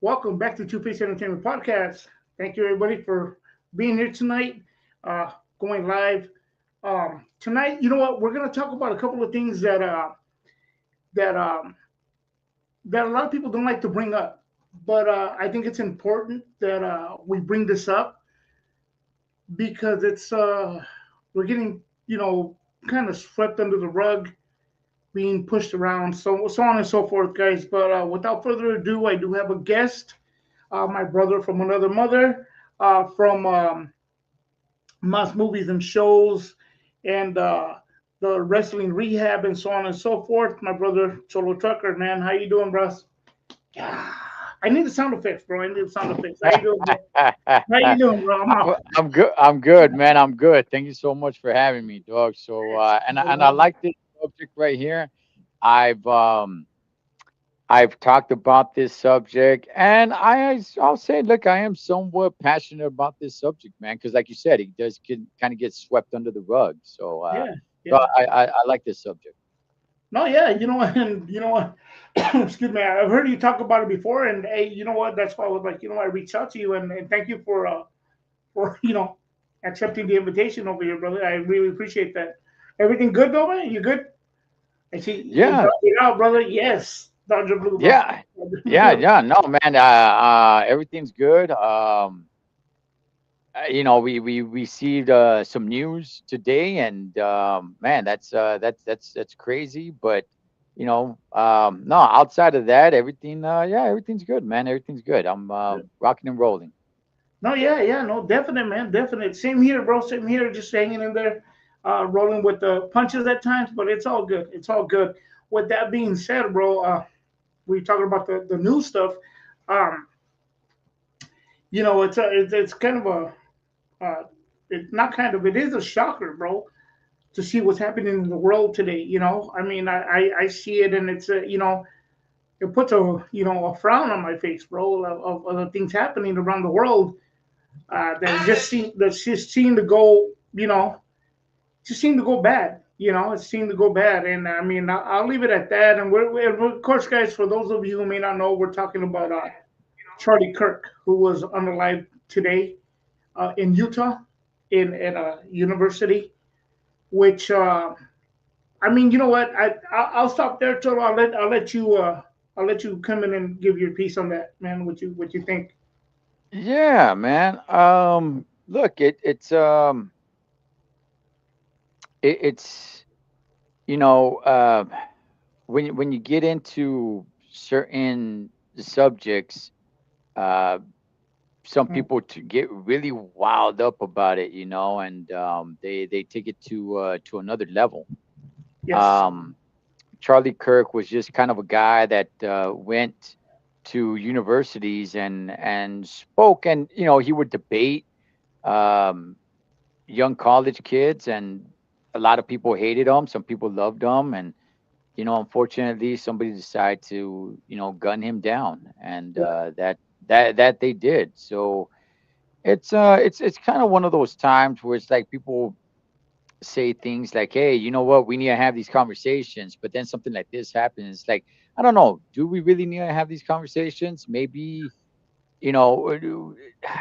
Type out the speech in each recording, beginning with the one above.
Welcome back to Two Face Entertainment Podcast. Thank you, everybody, for being here tonight, going live. Tonight, you know what? We're going to talk about a couple of things that that a lot of people don't like to bring up, but I think it's important that we bring this up because it's we're getting kind of swept under the rug, being pushed around, so on and so forth, guys. But without further ado, I do have a guest, my brother from another mother, from Moss Movies and Shows, and the Wrestling Rehab, and so on and so forth. My brother Cholo Trucker, man, how you doing, bros? Yeah, I need the sound effects, bro. I need the sound effects. How you doing, bro? How you doing, bro? I'm off. I'm good. I'm good, man. I'm good. Thank you so much for having me, dog. So, and I like this subject right here. I've um I've talked about this subject, and I'll say, look, I am somewhat passionate about this subject, man, because like you said, it does kind of get swept under the rug. So, Yeah, so yeah. I like this subject. No, yeah, you know what, and you know what, excuse me, I've heard you talk about it before, and hey, you know what, that's why I was like, I reached out to you, and thank you for accepting the invitation over here, brother. I really appreciate that. Everything good though, man? You good? I see you Yeah, brought it out, brother. Yes, Dodger Blue, bro. yeah, yeah. No, man. Everything's good. We received some news today, and man, that's crazy. But no, outside of that, everything, yeah, everything's good, man. Everything's good. I'm rocking and rolling. No, yeah, yeah, no, definite, man, definite. Same here, bro. Same here, just hanging in there, rolling with the punches at times, but it's all good. It's all good. With that being said, bro, we talking about the new stuff. Um, it's kind of it not kind of, it is a shocker, bro, to see what's happening in the world today. I mean, I see it, and it's it puts a frown on my face, bro, of the things happening around the world that just seem to go, just seem to go bad. It seemed to go bad, and I mean, I'll leave it at that. And of course, guys, for those of you who may not know, we're talking about Charlie Kirk, who was unalive today in Utah, in at a university. Which I mean, you know what? I'll stop there, Toto. I'll let you come in and give your piece on that, man. What you think? Yeah, man. Look, it's you know, when you get into certain subjects, uh, some Mm, people to get really wild up about it, and they take it to another level. yes. Um, Charlie Kirk was just kind of a guy that went to universities and spoke, and he would debate um, young college kids, and a lot of people hated him. Some people loved him, and unfortunately, somebody decided to gun him down, and Yeah. that they did. So it's kind of one of those times where it's like people say things like, "Hey, you know what? We need to have these conversations." But then something like this happens. It's like, I don't know. Do we really need to have these conversations? Maybe, or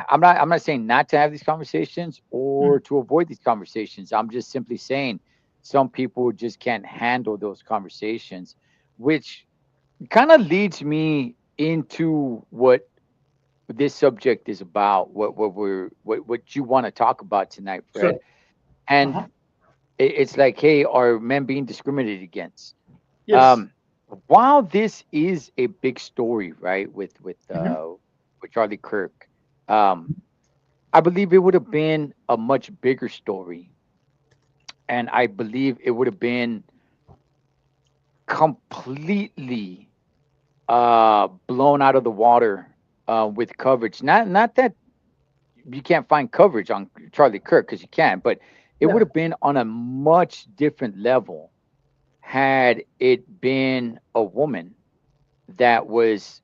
I'm not saying not to have these conversations Mm, or to avoid these conversations. I'm just simply saying some people just can't handle those conversations, which kind of leads me into what this subject is about, what you want to talk about tonight, Fred. sure. Uh And huh. it's like, hey, are men being discriminated against? Yes. Um, while this is a big story, right, Hmm. with Charlie Kirk, um, I believe it would have been a much bigger story, and I believe it would have been completely blown out of the water with coverage. Not that you can't find coverage on Charlie Kirk, because you can, but it would Yeah. have been on a much different level had it been a woman that was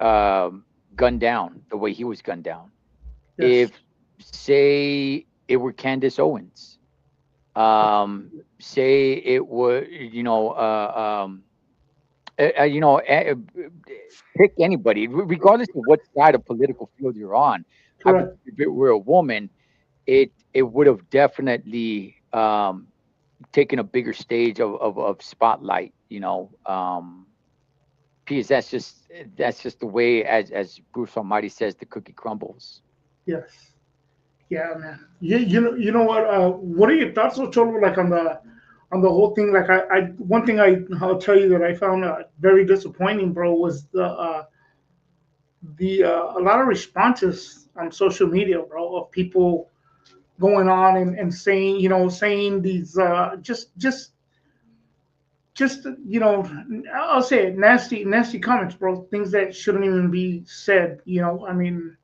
gunned down the way he was gunned down. Yes. If, say, it were Candace Owens, say it would, you know, pick anybody, regardless of what side of political field you're on. I believe Correct. if it were a woman, it would have definitely taken a bigger stage of spotlight. You know, because that's just the way, as Bruce Almighty says, the cookie crumbles. Yes. Yeah, man. You know what? What are your thoughts, on Cholo, like on the whole thing? Like, one thing I'll tell you that I found very disappointing, bro, was the a lot of responses on social media, bro, of people going on and saying, saying these just I'll say it, nasty comments, bro, things that shouldn't even be said. I mean,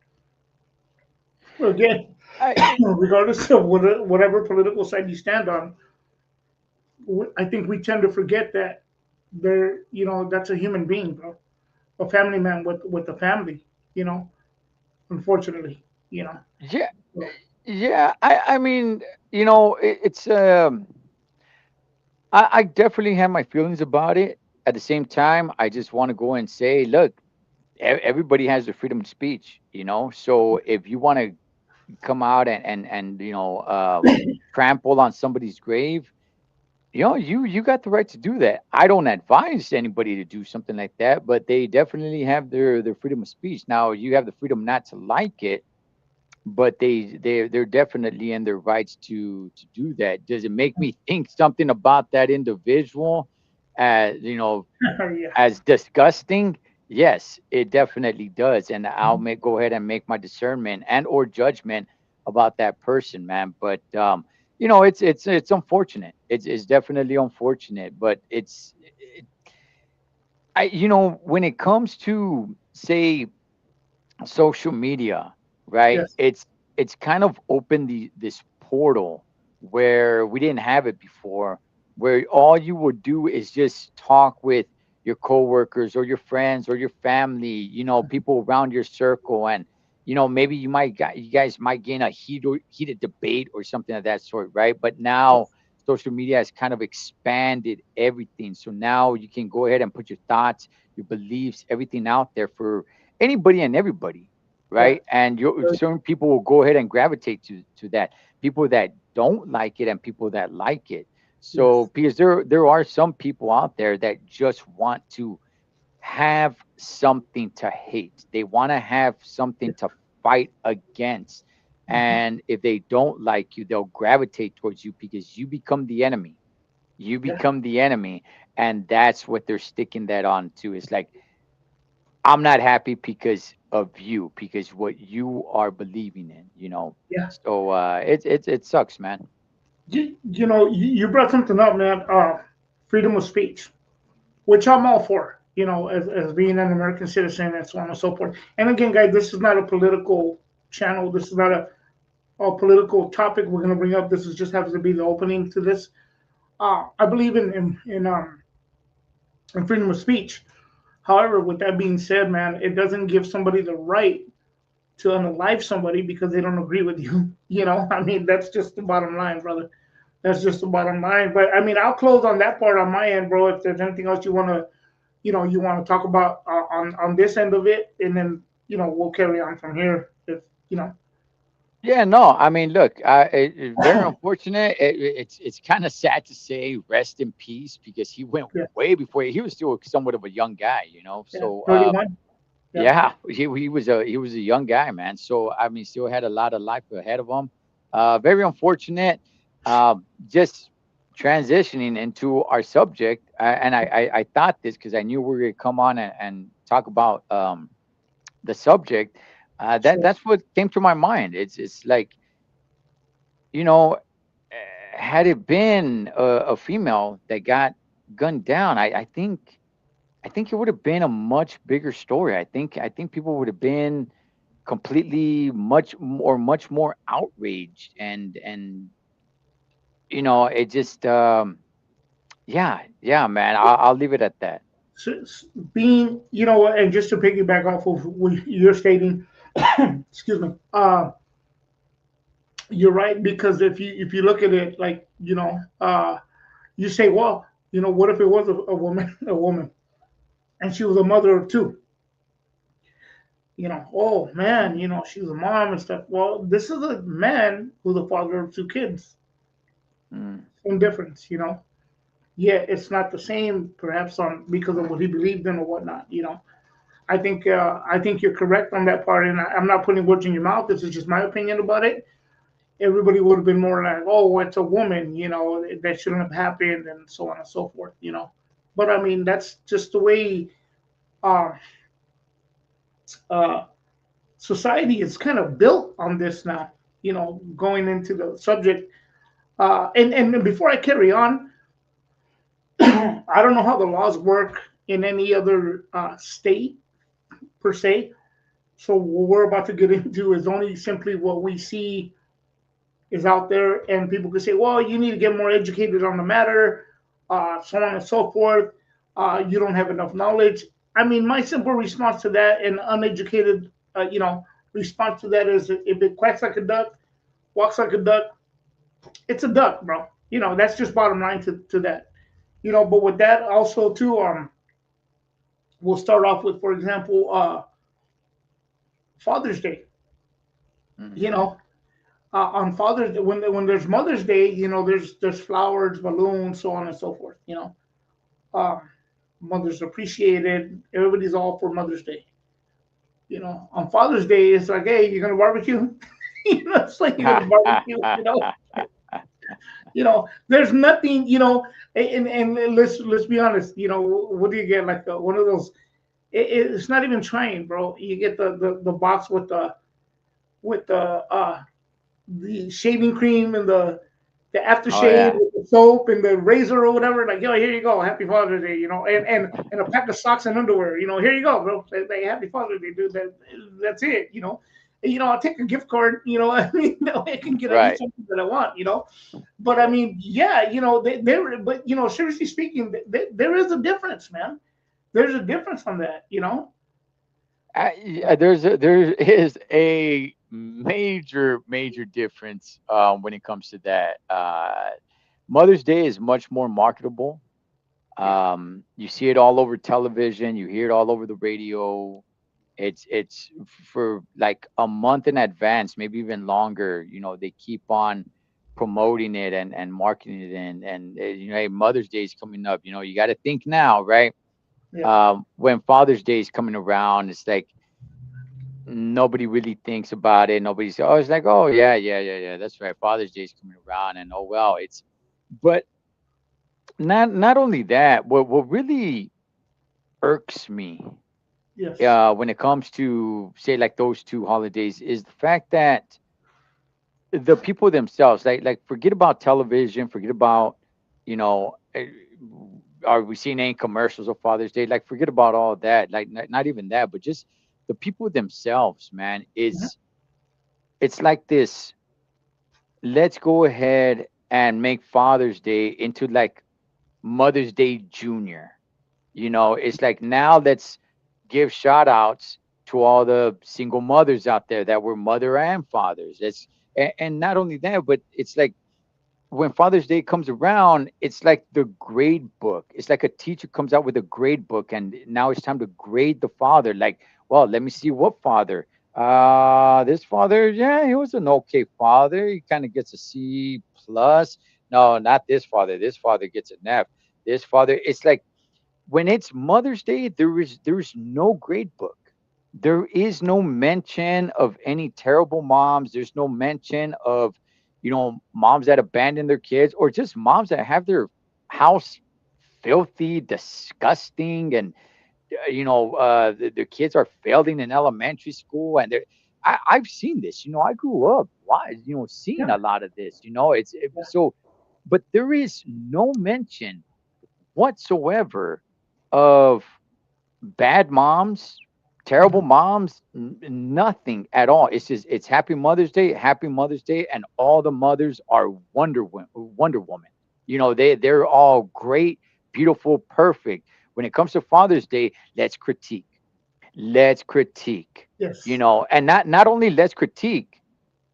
again, I, regardless of whatever political side you stand on, I think we tend to forget that that's a human being, bro, a family man with a family, you know, unfortunately, you know. yeah, So, yeah. I mean, you know, it's I definitely have my feelings about it. At the same time, I just want to go and say, look, everybody has the freedom of speech, you know. So if you want to come out and trample on somebody's grave, you got the right to do that. I don't advise anybody to do something like that, but they definitely have their freedom of speech. Now you have the freedom not to like it, but they're definitely in their rights to do that. Does it make me think something about that individual, as yeah, as disgusting? Yes, it definitely does, and I'll make go ahead and make my discernment and or judgment about that person, man. But it's unfortunate. It's definitely unfortunate, but when it comes to, say, social media, right? yes, It's kind of opened this portal where we didn't have it before, where all you would do is just talk with your coworkers or your friends or your family, people around your circle, and maybe you guys might gain a heated debate or something of that sort, right? But now social media has kind of expanded everything, so now you can go ahead and put your thoughts, your beliefs, everything out there for anybody and everybody, yeah, right? And certain people will go ahead and gravitate to that. People that don't like it and people that like it. So yes, because there are some people out there that just want to have something to hate. They want to have something to fight against. mhm, And if they don't like you, they'll gravitate towards you because you become the enemy. You yeah, become the enemy. And that's what they're sticking that on to. It's like, I'm not happy because of you, because what you are believing in. yeah. So it sucks, man. You brought something up, man. Freedom of speech, which I'm all for. As being an American citizen and so on and so forth. And again, guys, this is not a political channel. This is not a political topic we're going to bring up. This is just happens to be the opening to this. I believe in freedom of speech. However, with that being said, man, it doesn't give somebody the right to unalive somebody because they don't agree with you. I mean, that's just the bottom line, brother. That's just the bottom line. But I mean, I'll close on that part on my end, bro. If there's anything else you want to talk about on this end of it, and then we'll carry on from here. If you know, Yeah, no, I mean, look, it's very unfortunate. It's kind of sad to say rest in peace because he went yeah, way before. He was still somewhat of a young guy. yeah, So 31, yeah, yeah, he was a young guy, man. So I mean, still had a lot of life ahead of him. Very unfortunate. Just transitioning into our subject, and I thought this because I knew we were going to come on and talk about the subject. sure, That's what came to my mind. It's like, you know, had it been a female that got gunned down, I think it would have been a much bigger story. I think people would have been completely much more outraged, and it just yeah, man, I'll leave it at that. so, being and just to piggyback off of what you're stating, excuse me, you're right because if you look at it like you say, well, what if it was a woman, a woman? and she was a mother of two. Oh man, she was a mom and stuff. Well, this is a man who's the father of two kids. Mm. Same difference. Yeah, it's not the same, perhaps on because of what he believed in or whatnot. I think you're correct on that part, and I'm not putting words in your mouth. This is just my opinion about it. Everybody would have been more like, "Oh, it's a woman," that shouldn't have happened, and so on and so forth. But I mean, that's just the way uh, uh, society is kind of built on this now. Going into the subject, and before I carry on, I don't know how the laws work in any other state per se. So what we're about to get into is only simply what we see is out there, and people can say, "Well, you need to get more educated on the matter," so on and so forth. You don't have enough knowledge. I mean, my simple response to that, and uneducated, response to that is, if it quacks like a duck, walks like a duck, it's a duck, bro. That's just bottom line to that. But with that also too, we'll start off with, for example, Father's Day. You Mm. know, on Father's when there's Mother's Day, there's flowers, balloons, so on and so forth. Um, Mother's appreciated. Everybody's all for Mother's Day. On Father's Day, it's like, hey, you're gonna barbecue. It's like you're gonna barbecue. There's nothing. And let's be honest. What do you get? Like one of those. It's not even trying, bro. You get the box with the shaving cream and the Oh aftershave yeah. with the soap and the razor or whatever. Like, yo, here you go, Happy Father's Day. And a pack of socks and underwear. Here you go, bro. Happy Father's Day, dude. That's it. I'll take a gift card. I mean, I can get any Right. something that I want. But I mean, yeah, but seriously speaking, there is a difference, man. There's a difference on that. Yeah, there is a major difference when it comes to that. Mother's Day is much more marketable. Yeah. You see it all over television. You hear it all over the radio. It's for like a month in advance, maybe even longer. They keep on promoting it and marketing it, and hey, Mother's Day is coming up. You got to think now, right? Yeah. When Father's Day is coming around, it's like nobody really thinks about it. Nobody's, oh, it's like, oh yeah, yeah, yeah, yeah, that's right. Father's Day is coming around, and oh well, but not only that. What really irks me Yes. when it comes to say like those two holidays is the fact that the people themselves, like forget about television, forget about, you know, are we seeing any commercials of Father's Day? Like forget about all that. Like not even that, but just the people themselves, man, Mhm. is it's like this. Let's go ahead and make Father's Day into like Mother's Day Junior. It's like now let's give shout outs to all the single mothers out there that were mother and fathers. And not only that, but it's like when Father's Day comes around, it's like the grade book. It's like a teacher comes out with a grade book, and now it's time to grade the father. Like, well, let me see what father. This father, yeah, he was an okay father. He kind of gets a C plus. No, not this father. This father gets an F. This father, it's like when it's Mother's Day, there is no grade book. There is no mention of any terrible moms. There's no mention of, moms that abandon their kids or just moms that have their house filthy, disgusting, and their kids are failing in elementary school, and I've seen this. I grew up, seeing Yeah. a lot of this. So, but there is no mention whatsoever of bad moms, terrible Mhm. moms, nothing at all. It's just it's Happy Mother's Day, and all the mothers are Wonder Woman. They're all great, beautiful, perfect. When it comes to Father's Day, let's critique. Let's critique. Yes. And not only let's critique,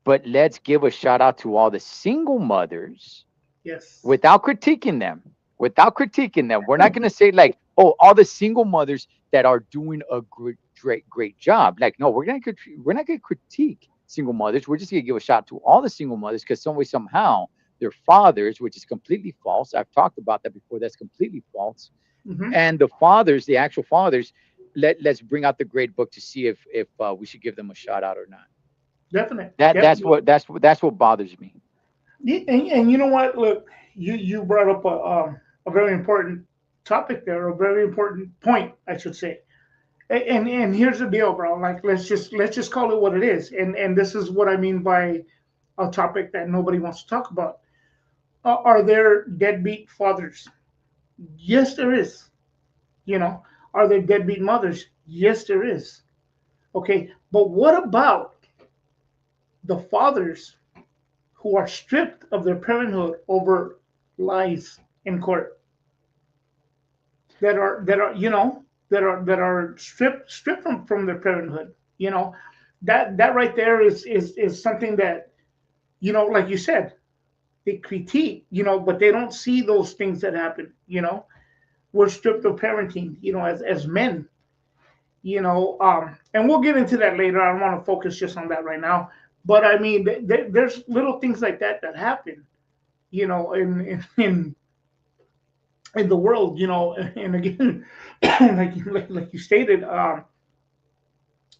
but let's give a shout out to all the single mothers Yes. without critiquing them. without critiquing them. We're not going to say like, oh, all the single mothers that are doing a great job. Like, no, we're not going to critique single mothers. We're just going to give a shout to all the single mothers because some way somehow their fathers, which is completely false. I've talked about that before. That's completely false. Hmm. And the fathers, the actual fathers, let's bring out the great book to see if we should give them a shout out or not. Definitely, That's definitely. what that's what bothers me. And you know what? Look, you brought up a very important topic there, a very important point, I should say. And here's the deal, bro. Like, let's just call it what it is. And this is what I mean by a topic that nobody wants to talk about. Are there deadbeat fathers? Yes, there is. You know, are there deadbeat mothers? Yes, there is. Okay, but what about the fathers who are stripped of their parenthood over lies in court? That are stripped from their parenthood. That right there is something that, like you said, they critique, but they don't see those things that happen. We're stripped of parenting, as men. And we'll get into that later. I don't want to focus just on that right now, but I mean, there's little things like that happen, in the world. And again, like you stated,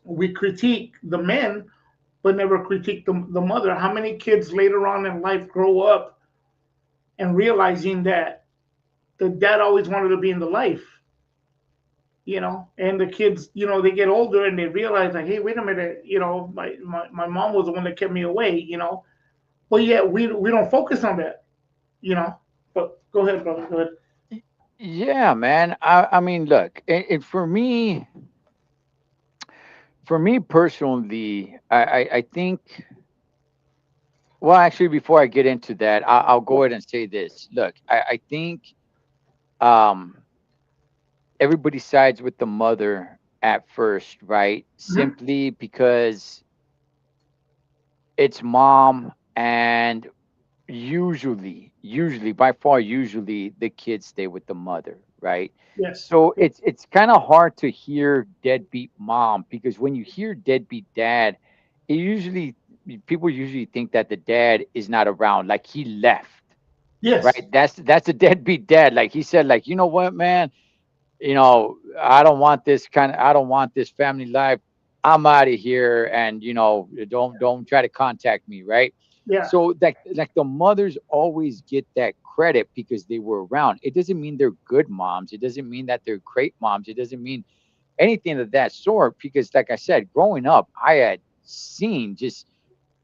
we critique the men, but never critique the mother. How many kids later on in life grow up and realizing that the dad always wanted to be in the life, and the kids, they get older and they realize, like, hey, wait a minute, my mom was the one that kept me away, but yet we don't focus on that, you know. But go ahead, brother, go ahead. Yeah, man. I mean, look, for me personally, I think. Well, actually, before I get into that, I'll Yeah. go ahead and say this. Look, I think um, everybody sides with the mother at first, right? Mhm. Simply because it's mom, and usually by far, usually the kids stay with the mother, right? Yes. So Yes. it's kind of hard to hear deadbeat mom, because when you hear deadbeat dad, it usually people usually think that the dad is not around, like he left, Yes. right? That's a deadbeat dad. Like he said, like, you know what, man, I don't want this family life. I'm out of here, and don't try to contact me, right? Yeah. So that, like, the mothers always get that credit because they were around. It doesn't mean they're good moms. It doesn't mean that they're great moms. It doesn't mean anything of that sort, because like I said, growing up, I had seen just,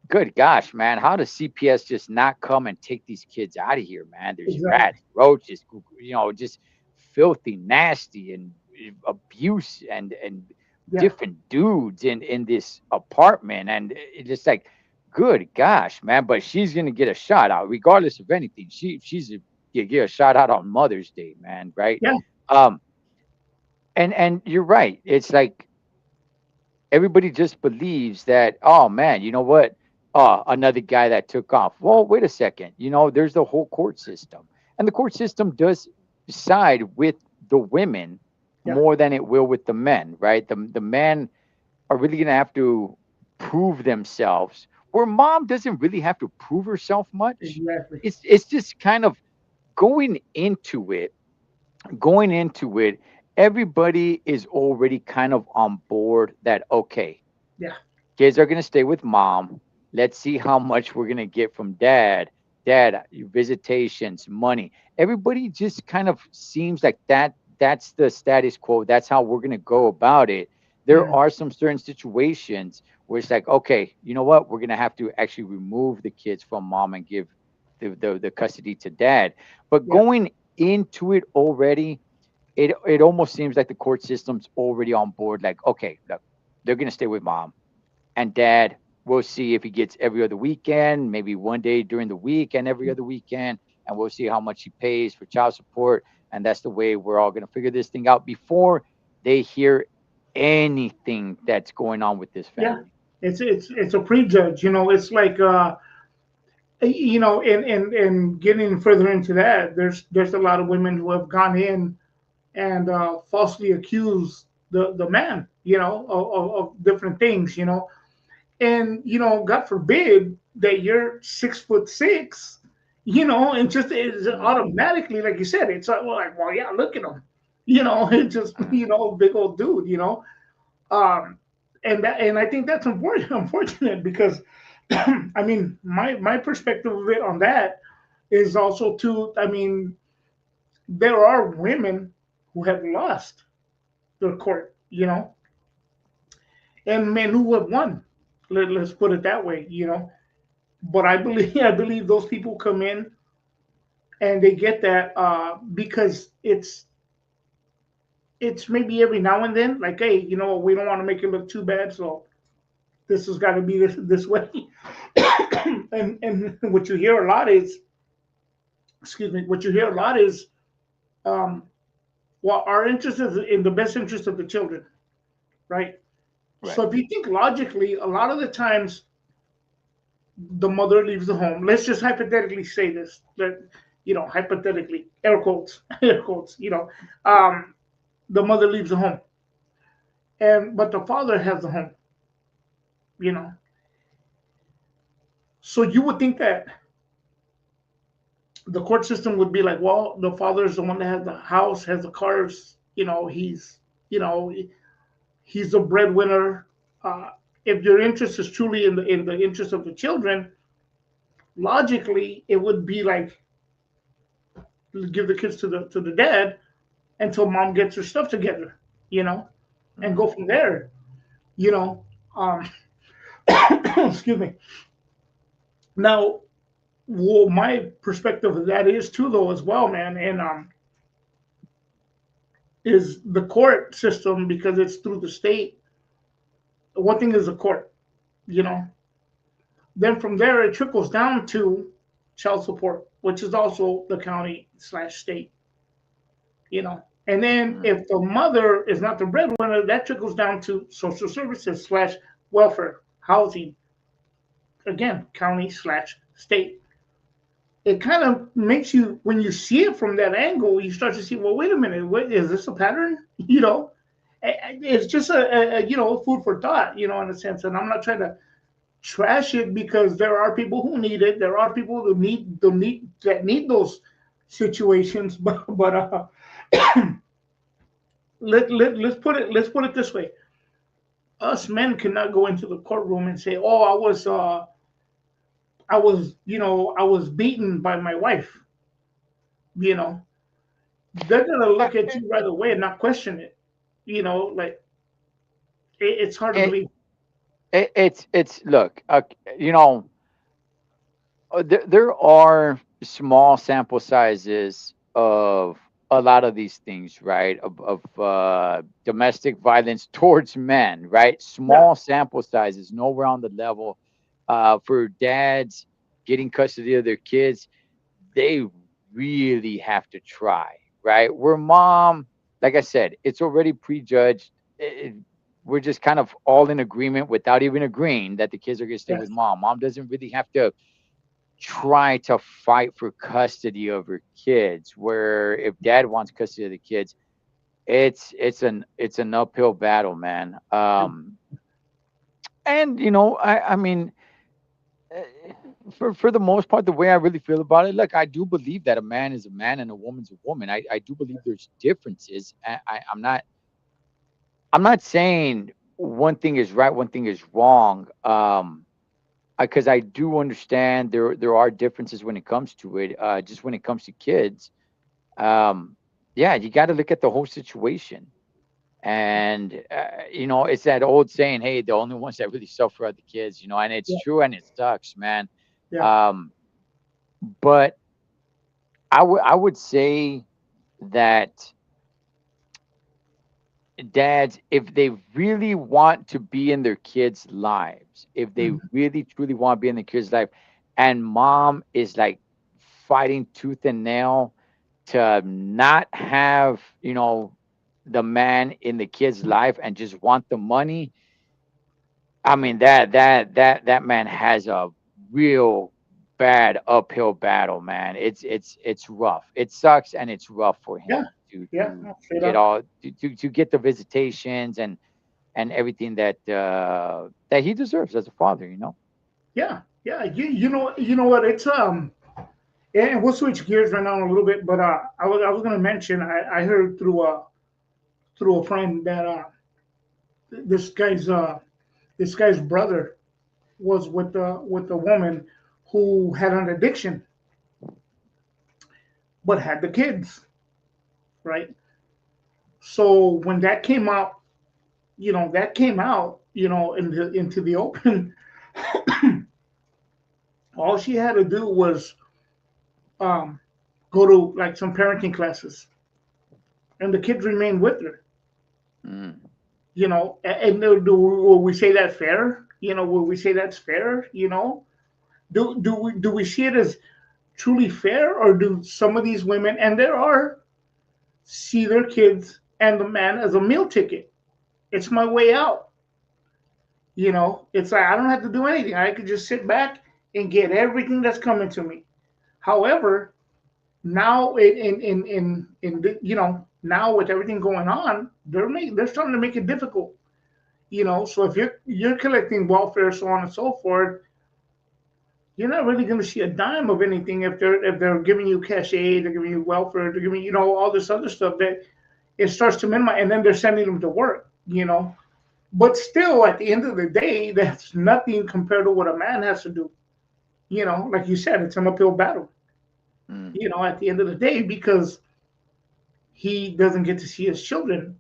good gosh, man, how does CPS just not come and take these kids out of here, man? There's Exactly. rats, roaches, just filthy, nasty, and abuse, and Yeah. different dudes in this apartment, and it's just like, good gosh, man. But she's gonna get a shout out regardless of anything. You get a shout out on Mother's Day, man, right? Yeah. Um, and you're right. It's like everybody just believes that, oh man, you know what, another guy that took off. Well, wait a second, there's the whole court system, and the court system does side with the women Yeah. more than it will with the men, right? The men are really going to have to prove themselves, where mom doesn't really have to prove herself much. Exactly. It's just kind of going into it going into it, everybody is already kind of on board that, okay, Yeah. kids are going to stay with mom. Let's see how much we're going to get from dad. Dad, visitations, money. Everybody just kind of seems like that's the status quo. That's how we're going to go about it. There Mm. are some certain situations where it's like, okay, you know what? We're going to have to actually remove the kids from mom and give the custody to dad. But Yeah. going into it already, it almost seems like the court system's already on board. Like, okay, look, they're going to stay with mom, and dad, we'll see if he gets every other weekend, maybe one day during the week and every other weekend, and we'll see how much he pays for child support. And that's the way we're all going to figure this thing out before they hear anything that's going on with this Yeah. family. It's a prejudge. It's like, and getting further into that, there's a lot of women who have gone in and falsely accused the man, of different things, and God forbid that you're 6'6", and just it's Mhm. automatically, like you said, it's well, yeah, look at him, it's just Mhm. big old dude, um, and I think that's important, unfortunate because, I mean, my perspective of it on that is also too. I mean, there are women who have lost their court, and men who have won. Let's put it that way, But I believe I believe those people come in and they get that because it's maybe every now and then, like, hey, we don't want to make it look too bad, so this has got to be this way. And what you hear a lot is, excuse me, what you hear a lot is, um, well, our interest is in the best interest of the children, right? Right. So if you think logically, a lot of the times the mother leaves the home. Let's just hypothetically say this, that hypothetically, air quotes, air quotes, the mother leaves the home, and but the father has the home, you know. So you would think that the court system would be like, well, the father is the one that has the house, has the cars, you know, he's the breadwinner. If your interest is truly in the interest of the children, logically, it would be like give the kids to the dad until mom gets her stuff together, you know, and go Mhm. from there, you know. Um, excuse me. Now, well, my perspective of that is too, though, as well, man, and is the court system because it's through the state. One thing is the court, you know. Then from there, it trickles down to child support, which is also the county/state, you know. And then Mhm. if the mother is not the breadwinner, that trickles down to social services/welfare, housing, again, county/state. It kind of makes you, when you see it from that angle, you start to see, well, wait a minute, is this a pattern? It's just food for thought, in a sense. And I'm not trying to trash it because there are people who need it. There are people who need those situations. But let's put it this way: us men cannot go into the courtroom and say, "Oh, I was beaten by my wife." You know, they're gonna Uh, look at you right away and not question it. Like it's hard to It, believe. it's look, you know, there are small sample sizes of a lot of these things, right? Of domestic violence towards men, right? Yeah, Small sample sizes, nowhere on the level. For dads getting custody of their kids, they really have to try, right? Where mom, like I said, it's already prejudged. We're just kind of all in agreement without even agreeing that the kids are going to stay with yes, mom. Mom doesn't really have to try to fight for custody of her kids. Where if dad wants custody of the kids, it's an uphill battle, man. And I mean, eh, for the most part, the way I really feel about it, look, I do believe that a man is a man and a woman's a woman. I do believe there's differences. I'm not saying one thing is right, one thing is wrong. Because I do understand there are differences when it comes to it. Just when it comes to kids, um, yeah, you got to look at the whole situation. And it's that old saying, "Hey, the only ones that really suffer are the kids." And it's yeah, true, and it sucks, man. yeah, Um, but I would say that dads, if they really want to be in their kids' lives, if they mhm, really truly want to be in their kids' life, and mom is like fighting tooth and nail to not have, the man in the kid's life and just want the money. I mean, that man has a real bad uphill battle, man. It's rough. It sucks and it's rough for Yeah, him yeah, to no, straight get up. all to get the visitations and everything that that he deserves as a father, you know. Yeah, yeah. You know what? It's and we'll switch gears right now in a little bit. But I was gonna mention I heard through a friend that this guy's this guy's brother was with a woman who had an addiction but had the kids, right? So when that came out, into the open, all she had to do was um, go to like some parenting classes, and the kids remained with her. Mm. And will we say that fair? Will we say that's fair? Do we see it as truly fair, or do some of these women, and there are, see their kids and the man as a meal ticket? It's my way out. It's like I don't have to do anything. I could just sit back and get everything that's coming to me. However, now now with everything going on, they're starting to make it difficult. So if you're collecting welfare, so on and so forth, you're not really going to see a dime of anything if they're giving you cash aid, they're giving you welfare, they're giving all this other stuff that it starts to minimize, and then they're sending them to work. But still, at the end of the day, that's nothing compared to what a man has to do. Like you said, it's an uphill battle. Mm. At the end of the day, because he doesn't get to see his children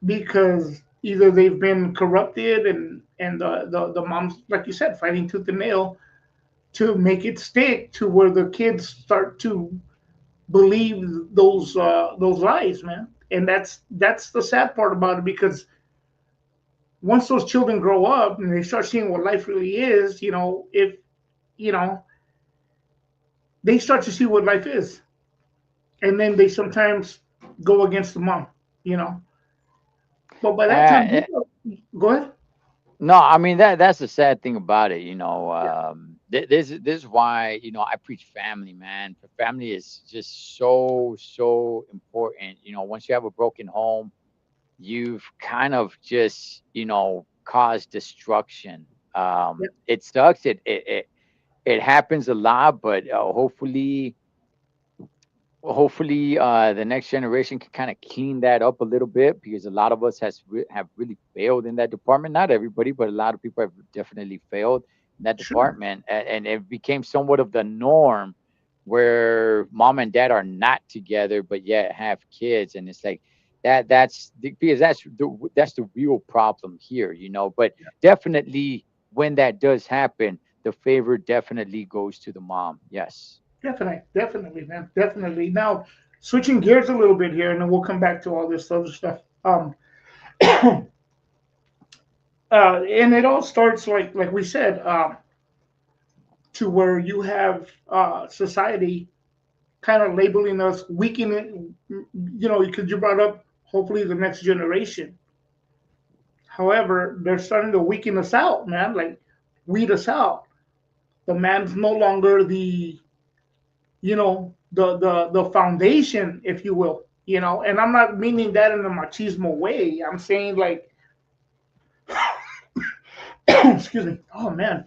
because either they've been corrupted and the mom's, like you said, fighting tooth and nail to make it stick to where the kids start to believe those lies, man. And that's the sad part about it, because once those children grow up and they start seeing what life really is, if you know they start to see what life is, and then they sometimes go against the mom, you know. But by that time, Uh, go ahead. No, I mean that's the sad thing about it, you know. Yeah, This is why, you know, I preach family, man. Family is just so important. You know, once you have a broken home, you've kind of just, you know, caused destruction. yeah, It sucks. It happens a lot, but hopefully the next generation can kind of clean that up a little bit, because a lot of us have really failed in that department. Not everybody, but a lot of people have definitely failed in that sure, department, and it became somewhat of the norm where mom and dad are not together but yet have kids, and it's like because that's the real problem here, you know. But yeah, definitely when that does happen, the favor definitely goes to the mom. Yes. definitely, man, definitely. Now, switching gears a little bit here, and then we'll come back to all this other stuff. And it all starts like we said, to where you have society kind of labeling us weakening, because you brought up hopefully the next generation. However, they're starting to weaken us out, man, like weed us out. The man's no longer the foundation, if you will. And I'm not meaning that in a machismo way. I'm saying like, excuse me. Oh man,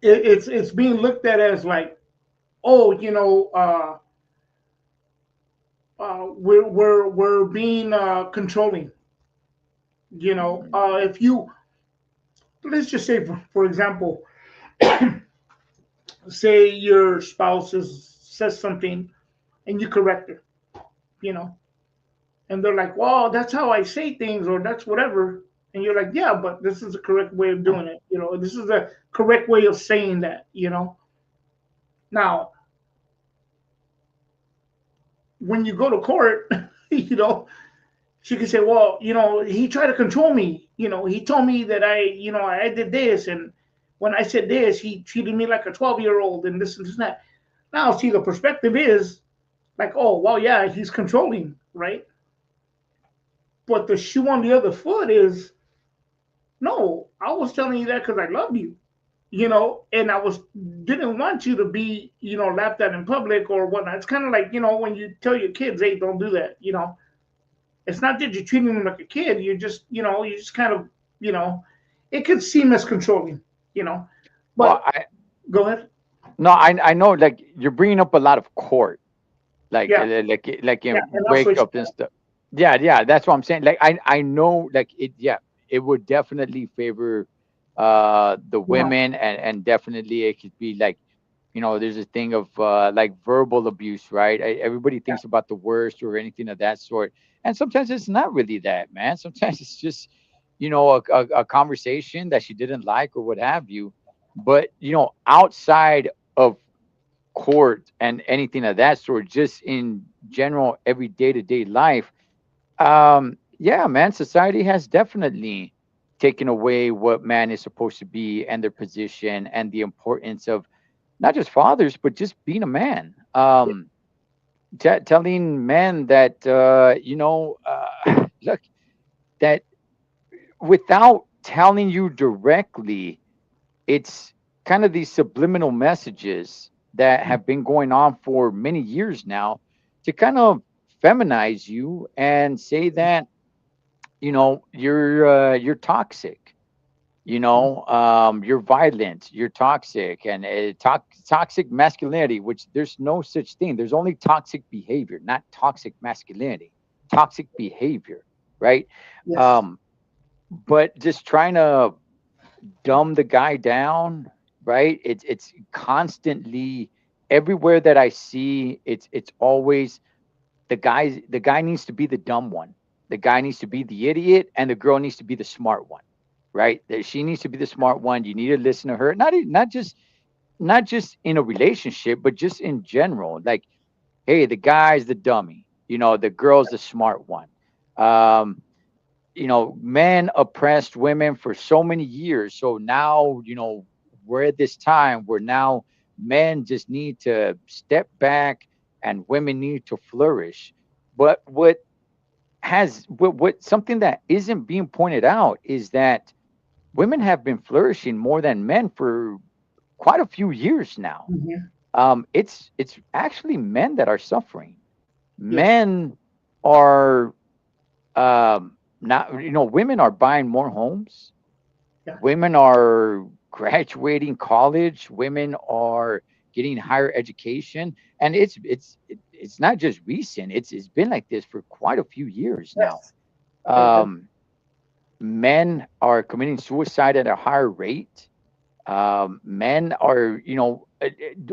it's being looked at as like, oh, we're being controlling. Mhm. If you, let's just say for example, say your spouse says something and you correct her, you know, and they're like, well, that's how I say things, or that's whatever. And you're like, yeah, but this is the correct way of doing it. This is the correct way of saying that. Now, when you go to court, you know, she could say, well, he tried to control me. He told me that I did this. And when I said this, he treated me like a 12-year-old and this and this and that. Now, see, the perspective is like, oh, well, yeah, he's controlling, right? But the shoe on the other foot is, no, I was telling you that because I love you. and I was didn't want you to be, laughed at in public or whatnot. It's kind of like, when you tell your kids, hey, don't do that. It's not that you're treating them like a kid. You just kind of, you know, it could seem as controlling, you know. Well, But go ahead. no, I know, like you're bringing up a lot of court, Yeah, like yeah, in and also, wake up and stuff. Yeah, yeah, that's what I'm saying. Like I know, like it. Yeah, it would definitely favor the you know, women, and definitely it could be like, there's a thing of like verbal abuse, right? Everybody yeah, thinks about the worst or anything of that sort, and sometimes it's not really that, man. Sometimes it's just a conversation that she didn't like or what have you. But outside of court and anything of that sort, just in general, every day-to-day life, yeah, man, society has definitely taken away what man is supposed to be and their position and the importance of not just fathers, but just being a man. Telling men that, look, that without telling you directly, it's kind of these subliminal messages that have been going on for many years now to kind of feminize you and say that you're toxic, you're violent, you're toxic, and toxic masculinity, which there's no such thing. There's only toxic behavior, not toxic masculinity. Toxic behavior, right? yes, um but just trying to dumb the guy down, right? It's constantly everywhere that I see. It's always the guy needs to be the dumb one. The guy needs to be the idiot, and the girl needs to be the smart one, right? That she needs to be the smart one. You need to listen to her. Not just in a relationship, but just in general. Like, hey, the guy's the dummy. The girl's the smart one. Um, men oppressed women for so many years. So now, we're at this time where now men just need to step back and women need to flourish. But what something that isn't being pointed out is that women have been flourishing more than men for quite a few years now. hmm, It's actually men that are suffering. yes, Men are not, women are buying more homes. yeah, Women are graduating college. Women are getting higher education, and it's not just recent. It's been like this for quite a few years now. yes, yes, yes, um Men are committing suicide at a higher rate. Men are,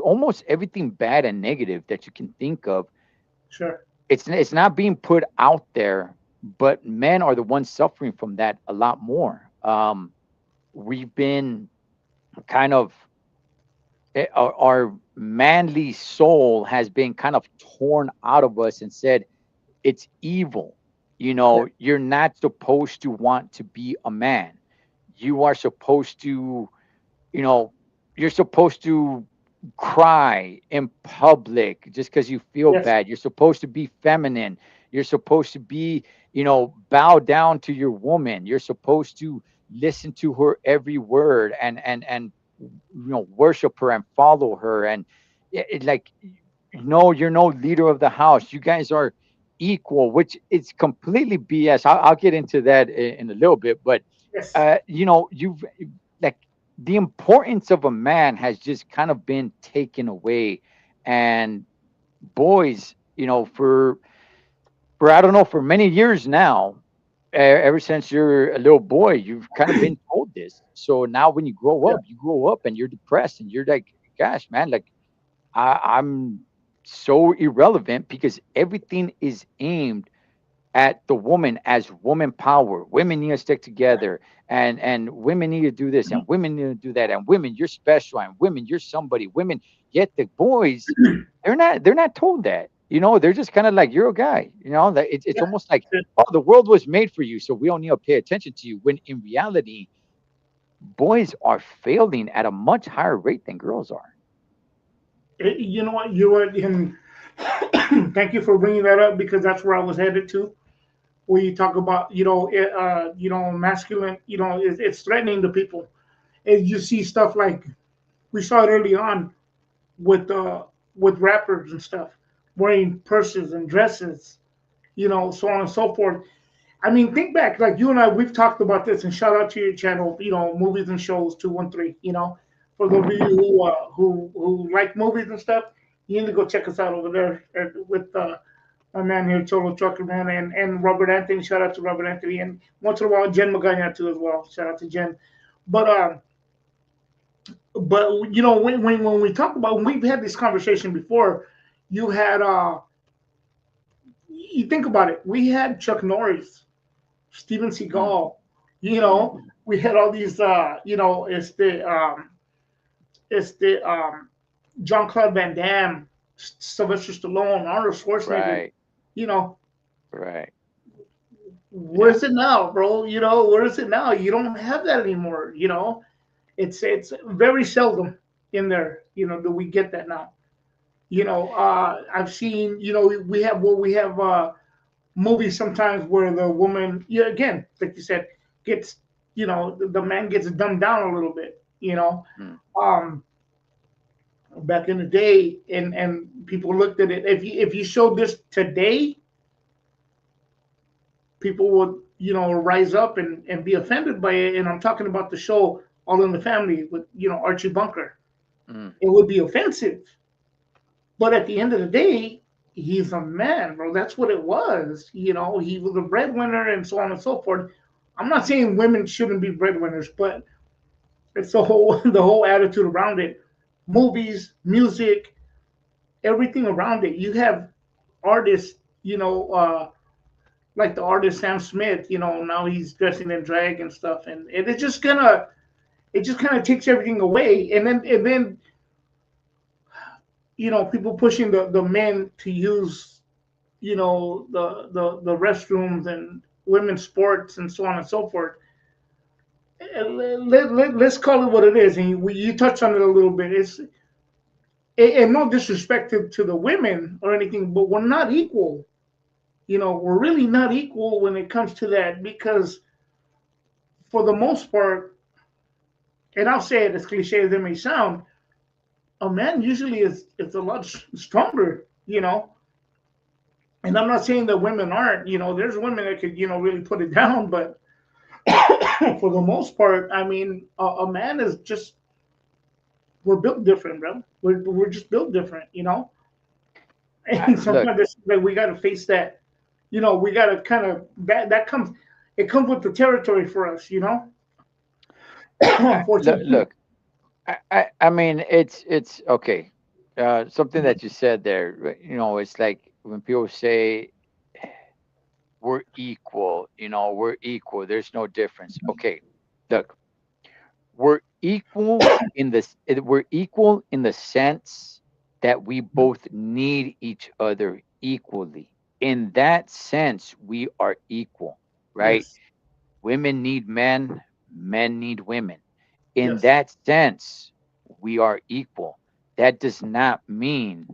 almost everything bad and negative that you can think of. sure, It's not being put out there, but men are the ones suffering from that a lot more. We've been kind of our manly soul has been kind of torn out of us and said it's evil. yeah, You're not supposed to want to be a man. You are supposed to, you know, you're supposed to cry in public just because you feel yes, bad. You're supposed to be feminine. You're supposed to be, bow down to your woman. You're supposed to listen to her every word and worship her and follow her. And like, no, you're no leader of the house. You guys are equal, which is completely BS. I'll get into that in a little bit, but yes, you've like the importance of a man has just kind of been taken away. And boys, for I don't know, for many years now, ever since you're a little boy, you've kind of been told this. So now when yeah, you grow up and you're depressed and you're like, gosh, man, like I'm so irrelevant because everything is aimed at the woman as woman power. Women need to stick together, and women need to do this, and women need to do that, and women, you're special, and women, you're somebody. Women, yet the boys, they're not told that. They're just kind of like, you're a guy. That it's yeah, almost like, yeah. oh, the world was made for you, so we don't need to pay attention to you. When in reality, boys are failing at a much higher rate than girls are. You know what? You were in. Thank you for bringing that up because that's where I was headed to. Where you talk about, masculine, it's threatening to people. And you see stuff like we saw it early on with rappers and stuff wearing purses and dresses, so on and so forth. I mean, think back, like you and I, we've talked about this, and shout out to your channel, Movies and Shows 213. For those of you who like movies and stuff, you need to go check us out over there with my man here, Cholo Trucker Man, and Robert Anthony. Shout out to Robert Anthony, and once in a while Jen Magana too as well. Shout out to Jen. But when we talk about, when we've had this conversation before, you had you think about it, we had Chuck Norris, Steven Mm, Seagal, mhm. we had all these it's the John Claude Van Damme, Sylvester Stallone, Arnold Schwarzenegger, Right, you know, right. Yeah. where's it now, bro? Where is it now? You don't have that anymore, it's very seldom in there, do we get that now? I've seen, we have movies sometimes where the woman, yeah, again, like you said, gets, the man gets dumbed down a little bit, Mm. um, back in the day, and people looked at it. If you showed this today, people would, rise up and be offended by it. And I'm talking about the show All in the Family with, Archie Bunker. Mm. It would be offensive. But at the end of the day, he's a man, bro. That's what it was. He was a breadwinner and so on and so forth. I'm not saying women shouldn't be breadwinners, but it's the whole the whole attitude around it. Movies, music, everything around it. You have artists, like the artist Sam Smith. Now he's dressing in drag and stuff, and it just kind of takes everything away. And then people pushing the men to use the restrooms and women's sports and so on and so forth. Let's call it what it is. And you touched on it a little bit. And no disrespect to the women or anything, but we're not equal. We're really not equal when it comes to that, because for the most part, and I'll say it as cliche as it may sound, a man usually is a lot stronger. And I'm not saying that women aren't. There's women that could really put it down, but for the most part, I mean, a man is just, we're built different, bro. We're just built different. And Look, sometimes like we got to face that. We got to kind of that comes, it comes with the territory for us. look, Unfortunately. look. I mean, it's okay. Something that you said there, it's like when people say we're equal, we're equal. There's no difference. Okay, look, we're equal in the sense that we both need each other equally. In that sense, we are equal, right? Yes. Women need men, men need women. In Yes. that sense, we are equal. That does not mean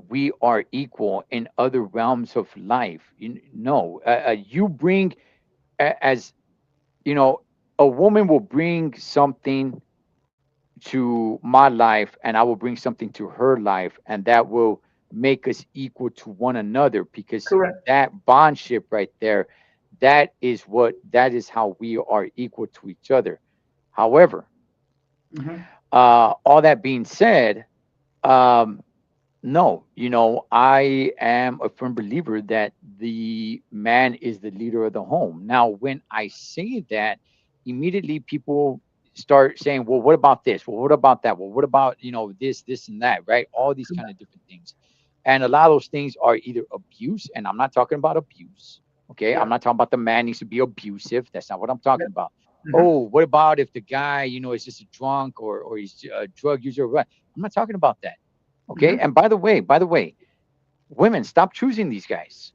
we are equal in other realms of life. No, you bring, as you know, a woman will bring something to my life, and I will bring something to her life, and that will make us equal to one another, because Correct. that bondship right there, that is how we are equal to each other. However, Hmm. all that being said, um, no, I am a firm believer that the man is the leader of the home. Now, when I say that, immediately people start saying, well, what about this? Well, what about that? Well, what about, this and that, right? All these kind of different things. And a lot of those things are either abuse, and I'm not talking about abuse. Okay. I'm Yeah. not talking about the man needs to be abusive. That's not what I'm Yeah. talking about. Hmm. Oh, what about if the guy, is just a drunk, or he's a drug user? What? I'm not talking about that. Okay. Hmm. And by the way, women, stop choosing these guys.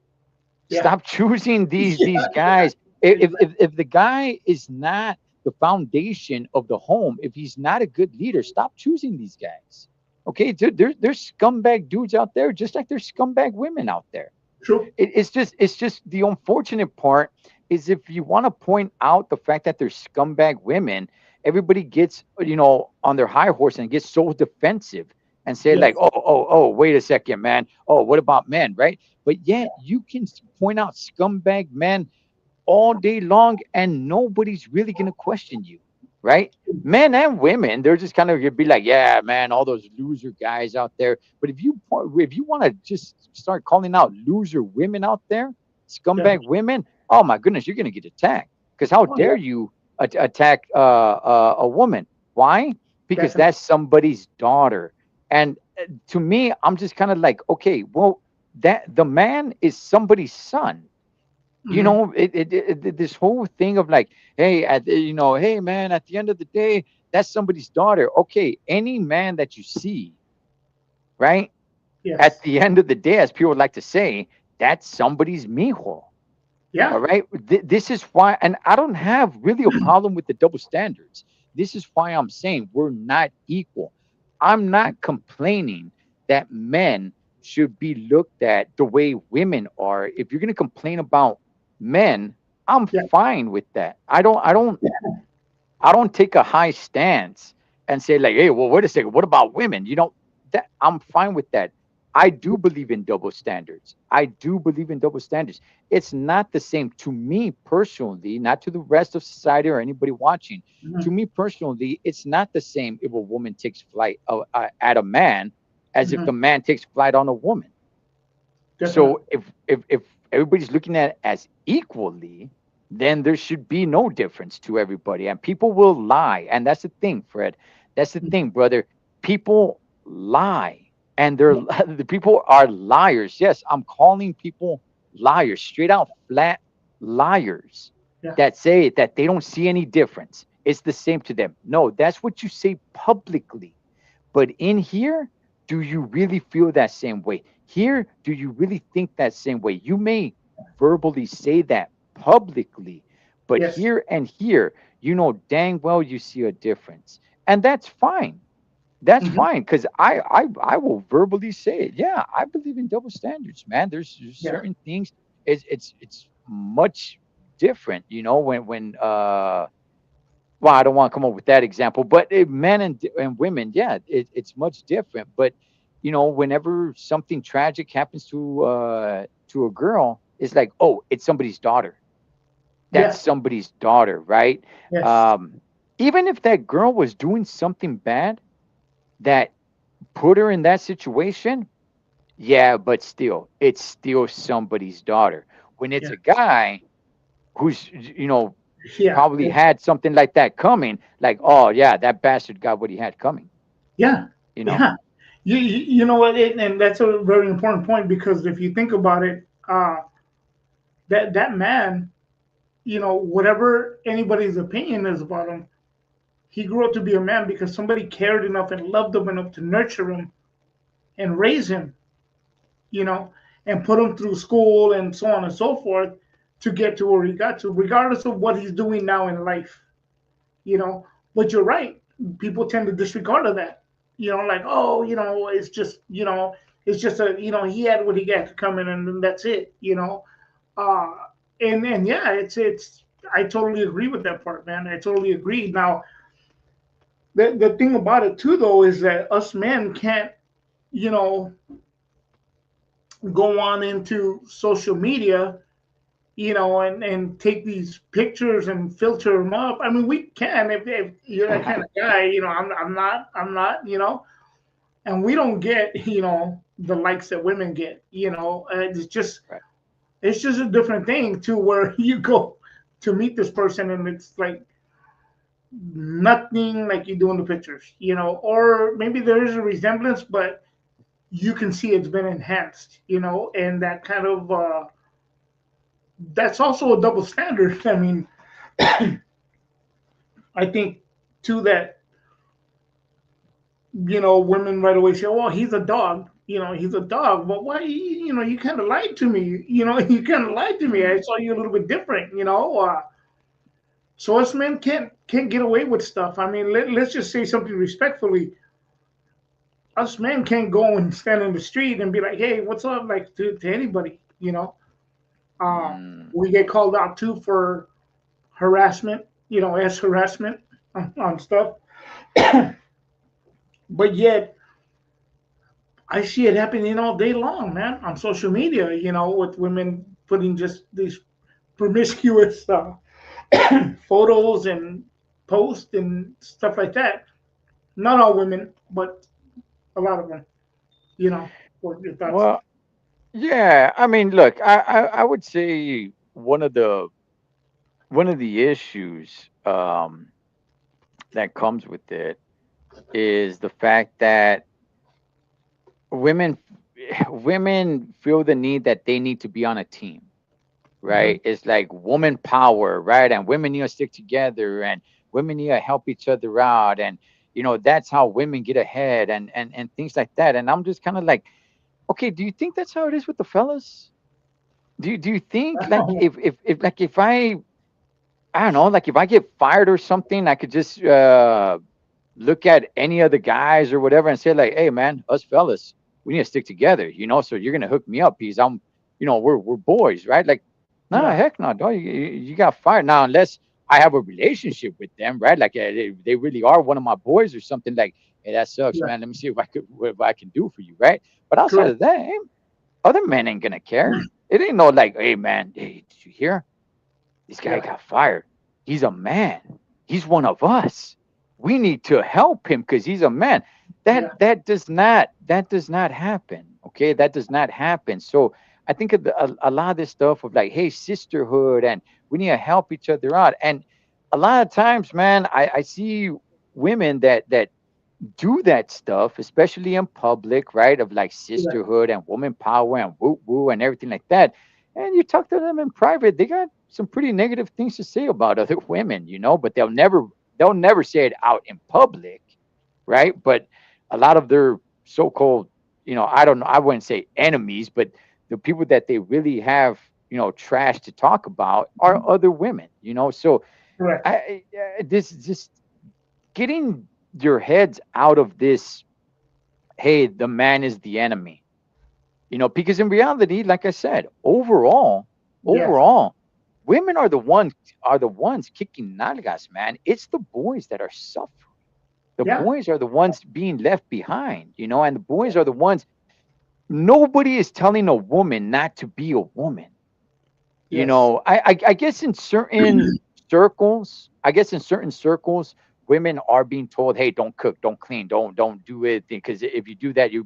Yeah. Stop choosing these Yeah. guys. Exactly. If the guy is not the foundation of the home, if he's not a good leader, stop choosing these guys. Okay. There's scumbag dudes out there, just like there's scumbag women out there. True. It's just the unfortunate part is, if you want to point out the fact that there's scumbag women, everybody gets, on their high horse and gets so defensive and say like, Yes. oh, wait a second, man. Oh, what about men, right? But yet you can point out scumbag men all day long and nobody's really going to question you, right? Men and women, they're just kind of gonna be like, yeah, man, all those loser guys out there. But if you want to just start calling out loser women out there, Yeah. scumbag women, oh my goodness, you're gonna get attacked. Because how Oh dare yeah. you attack a woman? Why? Because Definitely. that's somebody's daughter. And to me, I'm just kind of like, okay, well, that the man is somebody's son. Hmm. This whole thing of like, hey, hey man, at the end of the day, that's somebody's daughter. Okay, any man that you see, right, at Yes. the end of the day, as people like to say, that's somebody's mijo. All Yeah. right. This is why, and I don't have really a problem with the double standards. This is why I'm saying we're not equal. I'm not complaining that men should be looked at the way women are. If you're going to complain about men, I'm Yeah. fine with that. I don't take a high stance and say like, hey, well, wait a second, what about women? That I'm fine with that. I do believe in double standards. I do believe in double standards. It's not the same to me personally, not to the rest of society or anybody watching. To Hmm. me personally, it's not the same if a woman takes flight at a man as if Hmm. the man takes flight on a woman. Definitely. So if everybody's looking at it as equally, then there should be no difference to everybody. And people will lie. And that's the thing, Fred. That's the Mhm. thing, brother. People lie. And they're the people are liars. Yes, I'm calling people liars, straight out flat liars Yeah. that say that they don't see any difference. It's the same to them. No, that's what you say publicly. But in here, do you really feel that same way? Here, do you really think that same way? You may verbally say that publicly, but Yes. here and here, you know dang well you see a difference. And that's fine. That's Hmm. fine because I will verbally say it. Yeah, I believe in double standards, man. There's Yeah. certain things. It's much different, when well, I don't want to come up with that example, but men and women, yeah, it's much different. But whenever something tragic happens to a girl, it's like, oh, it's somebody's daughter. That's Yeah. somebody's daughter, right? Yes. Um, Even if that girl was doing something bad that put her in that situation, yeah, but still, it's still somebody's daughter. When it's Yeah. a guy who's Yeah. probably had something like that coming, like, oh yeah, that bastard got what he had coming, Yeah. you know? Yeah. You know what? And that's a very important point because if you think about it, that man, whatever anybody's opinion is about him, he grew up to be a man because somebody cared enough and loved him enough to nurture him and raise him, you know, and put him through school and so on and so forth to get to where he got to, regardless of what he's doing now in life, you know. But you're right. People tend to disregard of that, like, oh, it's just he had what he got to come in and then that's it, Uh, and yeah, it's I totally agree with that part, man. I totally agree. Now, the thing about it too, though, is that us men can't, you know, go on into social media, and take these pictures and filter them up. I mean, we can if you're that kind of guy. I'm not. And we don't get the likes that women get. Right. It's just a different thing to where you go to meet this person and it's like nothing like you do in the pictures, or maybe there is a resemblance, but you can see it's been enhanced, and that kind of that's also a double standard. I mean, I think too that women right away say, "Well, he's a dog." He's a dog. But why? You kind of lied to me. You kind of lied to me. I Mm, saw you a little bit different. So us men can't get away with stuff. I mean, let's just say something respectfully. Us men can't go and stand in the street and be like, "Hey, what's up?" Like to anybody. mm, We get called out too for harassment. As harassment. on stuff, but yet I see it happening all day long, man, on social media. With women putting just these promiscuous photos and posts and stuff like that. Not all women, but a lot of them. You know, what your thoughts? Well, yeah. I mean, look, I would say one of the issues that comes with it is the fact that women women feel the need that they need to be on a team, Hmm. right? It's like woman power, right? And women need to stick together, and women need to help each other out, and that's how women get ahead, and things like that. And I'm just kind of like, okay, do you think that's how it is with the fellas? Do you think, like, if I don't know, like, if I get fired or something, I could just look at any of the guys or whatever and say, like, hey man, us fellas, we need to stick together, so you're gonna hook me up because we're boys, right? Like, nah, Yeah, heck no, dog. You got fired now, unless I have a relationship with them, right? Like, they really are one of my boys or something. Like, hey, that sucks, yeah, man. Let me see what I can do for you, right? But outside correct. of that, other men ain't gonna care. It ain't no like, hey man, hey, did you hear? This guy Yeah, got fired. He's a man. He's one of us. We need to help him because he's a man. yeah, That does not happen. Okay, that does not happen. So I think a lot of this stuff of like, hey, sisterhood, and we need to help each other out. And a lot of times, man, I see women that do that stuff, especially in public, right? Of like yeah, sisterhood and woman power and woo woo and everything like that. And you talk to them in private, they got some pretty negative things to say about other women, but they'll never say it out in public, right? But a lot of their so-called, I don't know, I wouldn't say enemies, but the people that they really have, trash to talk about are other women, So correct. this just getting your heads out of this, hey, the man is the enemy, because in reality, like I said, overall, Yes, overall, women are the ones kicking nalgas, man. It's the boys that are suffering. The yeah, boys are the ones being left behind, and the boys are the ones. Nobody is telling a woman not to be a woman. yes, I guess in certain circles, women are being told, "Hey, don't cook, don't clean, don't do it," because if you do that, you're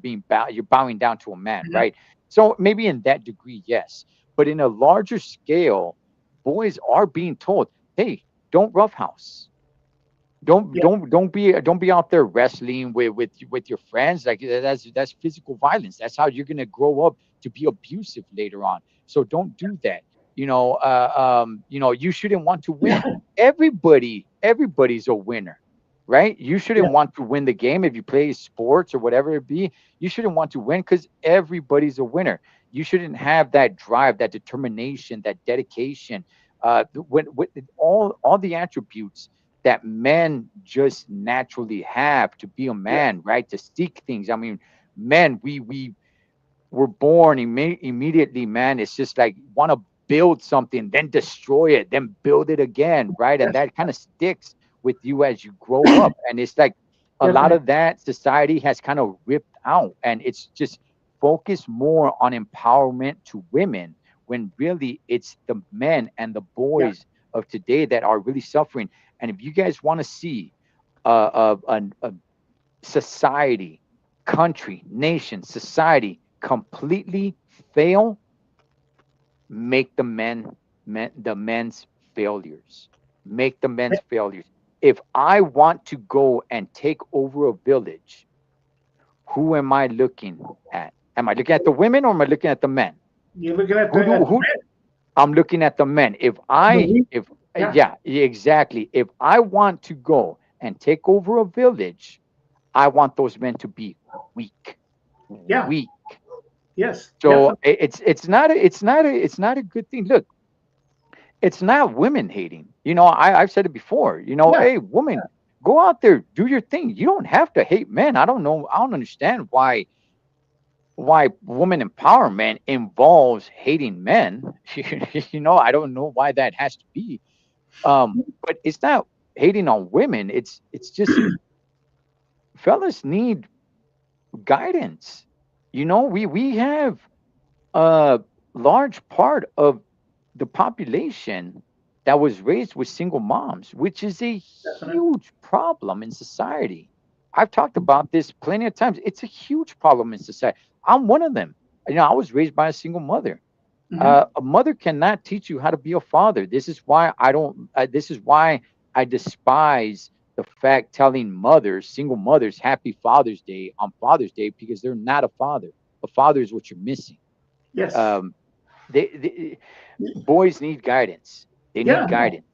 bowing down to a man, yeah, right? So maybe in that degree, yes, but in a larger scale, boys are being told, "Hey, don't roughhouse." Don't yeah, don't don't be out there wrestling with your friends. Like, that's physical violence. That's how you're gonna grow up to be abusive later on. So don't do that. You shouldn't want to win. Everybody's a winner, right? You yeah, shouldn't want to win the game if you play sports or whatever it be. You shouldn't want to win because everybody's a winner. You shouldn't have that drive, that determination, that dedication. When all the attributes that men just naturally have to be a yeah, man, right? To seek things. I mean, men, we were born immediately, man. It's just like want to build something, then destroy it, then build it again, right? And yes, that kind of sticks with you as you grow up. And it's like a lot definitely. of that society has kind of ripped out, and it's just focused more on empowerment to women when really it's the men and the Yeah, boys of today that are really suffering. And if you guys want to see a society, country, nation, society completely fail, make the men's failures. Make the men's failures. If I want to go and take over a village, who am I looking at? Am I looking at the women or am I looking at the men? you're looking at Who do the who I'm looking at the men. If the I weak. if Yeah, Yeah, exactly. If I want to go and take over a village, I want those men to be weak. yeah, Weak. yes, So definitely. it's not a good thing. Look, it's not women hating. I've said it before. Yeah, Hey, woman, go out there, do your thing. You don't have to hate men. I don't know. I don't understand why woman empowerment involves hating men. I don't know why that has to be. But it's not. hating on women. It's just fellas need guidance. We have a large part of the population that was raised with single moms, which is a Definitely. huge problem in society. I've talked about this plenty of times. It's a huge problem in society. I'm one of them. I was raised by a single mother. Hmm. A mother cannot teach you how to be a father. This is why I don't. This is why I despise the fact telling mothers, single mothers, Happy Father's Day on Father's Day because they're not a father. A father is what you're missing. Yes. Um, they boys need guidance. They need Yeah. No. guidance.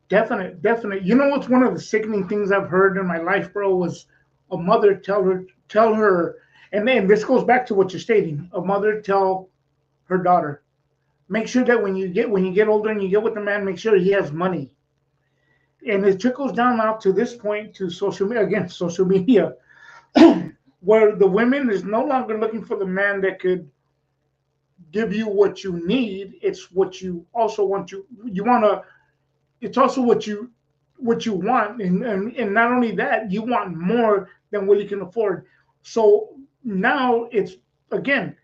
Definite. Definite. You know what's one of the sickening things I've heard in my life, bro, was a mother tell her, and then this goes back to what you're stating. A mother tell her daughter, make sure that when you get older and you get with the man, make sure he has money. And it trickles down now to this point to social media again, social media, where the women is no longer looking for the man that could give you what you need. It's what you also want to. It's also what you want, and not only that, you want more than what you can afford. So now it's again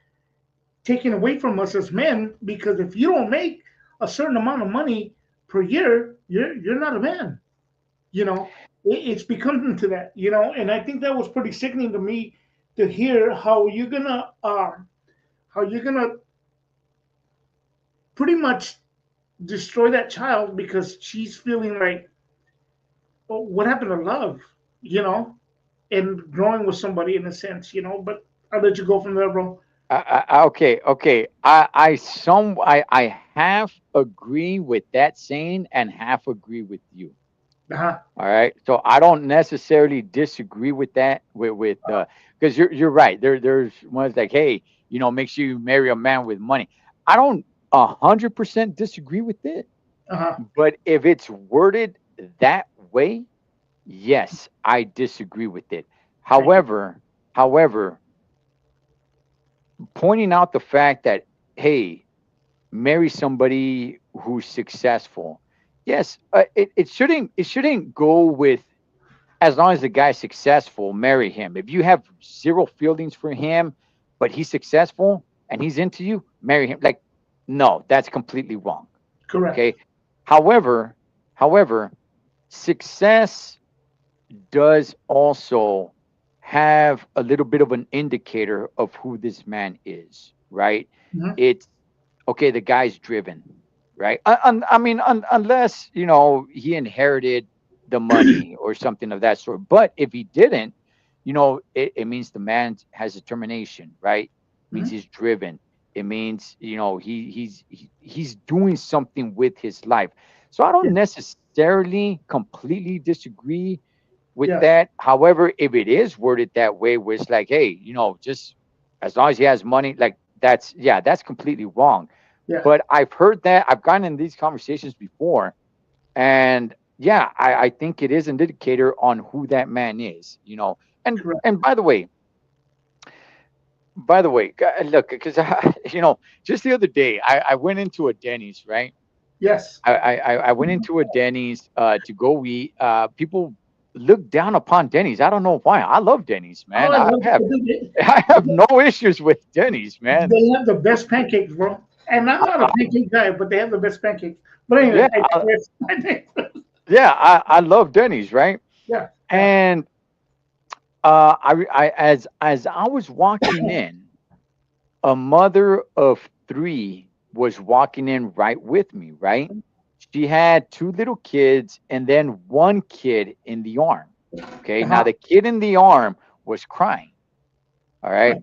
taken away from us as men because if you don't make a certain amount of money per year, you're not a man. It's become into that. And I think that was pretty sickening to me to hear how you're gonna pretty much destroy that child because she's feeling like, oh, what happened to love, you know, and growing with somebody in a sense. But I'll let you go from there, bro. Okay, okay. I half agree with that saying and half agree with you. Uh-huh. All right. So I don't necessarily disagree with that with because you're right. There's ones like, hey, make sure you marry a man with money. I don't 100% disagree with it, Uh-huh. but if it's worded that way, yes, I disagree with it. Thank you. However, pointing out the fact that, hey, marry somebody who's successful. Yes, it shouldn't go with, as long as the guy's successful, marry him. If you have zero feelings for him, but he's successful and he's into you, marry him. Like, no, that's completely wrong. Correct. Okay. However, however, success does also have a little bit of an indicator of who this man is, right? Hmm. It's okay, the guy's driven, right? I mean, unless he inherited the money or something of that sort. But if he didn't, it means the man has determination, right? It means Hmm. he's driven. It means he's doing something with his life. So I Yeah. don't necessarily completely disagree with Yes. that. However, if it is worded that way, where it's like, hey, just as long as he has money, like that's completely wrong. Yeah. But I've heard that. I've gotten in these conversations before, and yeah, I think it is an indicator on who that man is. And Correct. and by the way, look, because just the other day, I went into a Denny's, right? Yes. I went into a Denny's to go eat. People look down upon Denny's. I don't know why. I love Denny's, Oh, man. I I love have it. I have no issues with Denny's, man. They have the best pancakes, bro. And I'm not a pancake guy, but they have the best pancakes. But Yeah, anyway, I digress. I digress. yeah, I love Denny's, right? Yeah. Yeah. And as I was walking in, a mother of three was walking in right with me, right? She had two little kids and then one kid in the arm. Okay, now Uh-huh. the kid in the arm was crying. All right.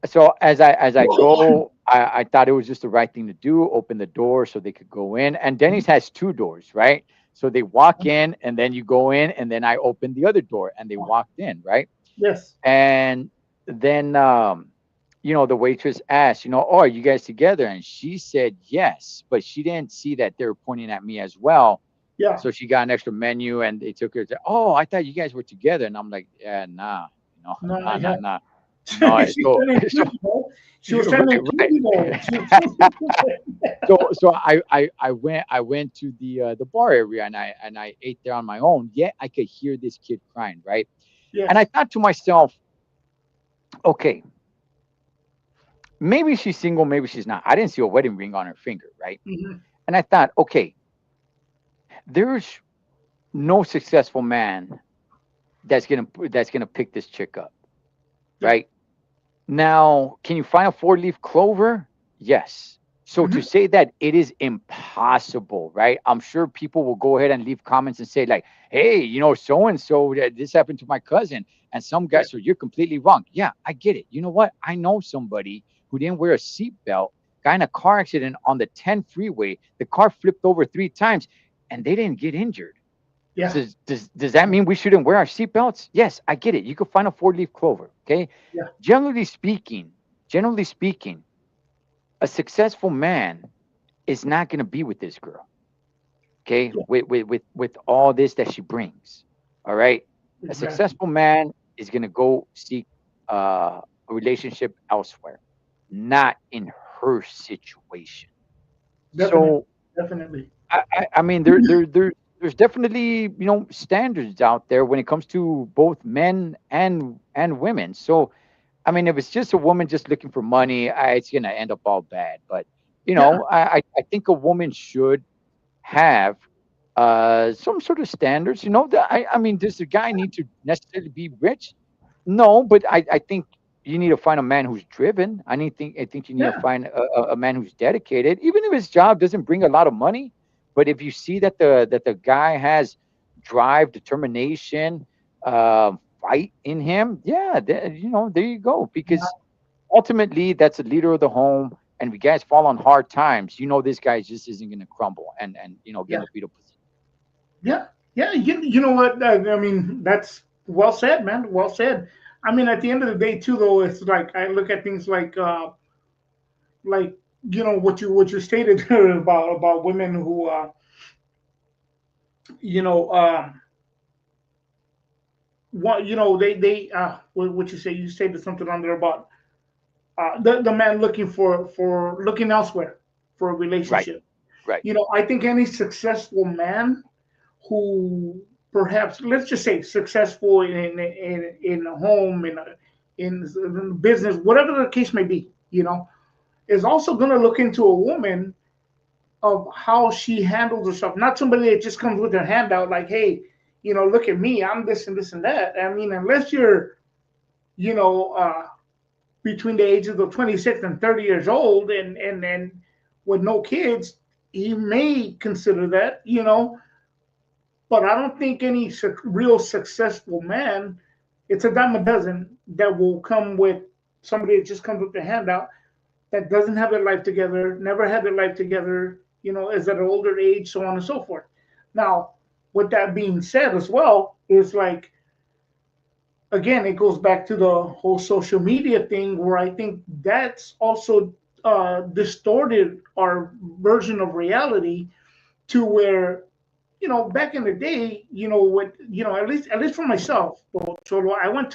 So as I go, I thought it was just the right thing to do, open the door so they could go in. And Denny's has two doors, right? So they walk in and then you go in and then I opened the other door and they walked in, right? Yes. And then the waitress asked, oh, are you guys together? And she said yes, but she didn't see that they were pointing at me as well. Yeah. So she got an extra menu and they took her to, oh, I thought you guys were together. And I'm like, yeah, nah, No, nah, nah, yeah. nah. No, She's so turning so 30, bro. She was turning right. 30, bro. So I went to the bar area and I ate there on my own. Yet I could hear this kid crying, right? And I Yes. thought to myself, okay, maybe she's single, maybe she's not. I didn't see a wedding ring on her finger, right? Hmm. And I thought, okay, there's no successful man that's gonna pick this chick up, Yeah. right? Now, can you find a four-leaf clover? Yes. So to Hmm. say that it is impossible, right? I'm sure people will go ahead and leave comments and say, like, hey, so and so, this happened to my cousin. And some Yeah. guys, so you're completely wrong. Yeah, I get it. You know what? I know somebody who didn't wear a seatbelt, got in a car accident on the 10 freeway. The car flipped over 3 times and they didn't get injured. Yeah. Does that mean we shouldn't wear our seatbelts? Yes, I get it. You could find a four-leaf clover. Okay. Yeah. Generally speaking, generally speaking, a successful man is not going to be with this girl. Okay, Yeah. with all this that she brings. All right, a Exactly. successful man is going to go seek a relationship elsewhere, not in her situation. Definitely. So Definitely. I mean, there's definitely standards out there when it comes to both men and women. So I mean, if it's just a woman just looking for money, it's gonna end up all bad. But Yeah. I think a woman should have some sort of standards. I mean, does the guy need to necessarily be rich? No, but I think you need to find a man who's driven. I think you need to Yeah. find a man who's dedicated, even if his job doesn't bring a lot of money. But if you see that the guy has drive, determination, fight in him, yeah, there you go. Yeah. Because ultimately, that's a leader of the home. And if you guys fall on hard times, this guy just isn't going to crumble and get in Yeah. a beat up position. Yeah. Yeah. You know what? I mean, that's well said, man. Well said. I mean, at the end of the day, too, though, it's like I look at things like what you stated about women who you know what they what you say you stated something on there about the man looking for looking elsewhere for a Right, relationship. right, I think any successful man who perhaps, let's just say, successful in a home, in business, whatever the case may be, is also going to look into a woman of how she handles herself. Not somebody that just comes with her hand out like, hey, look at me, I'm this and this and that. I mean, unless you're, you know, between the ages of 26 and 30 years old and with no kids, he may consider that, but I don't think any real successful man, it's a dime a dozen that will come with somebody that just comes with their hand out that doesn't have their life together, never had their life together, is at an older age, so on and so forth. Now, with that being said as well, is like, again, it goes back to the whole social media thing where I think that's also distorted our version of reality to where, back in the day, at least for myself, so I would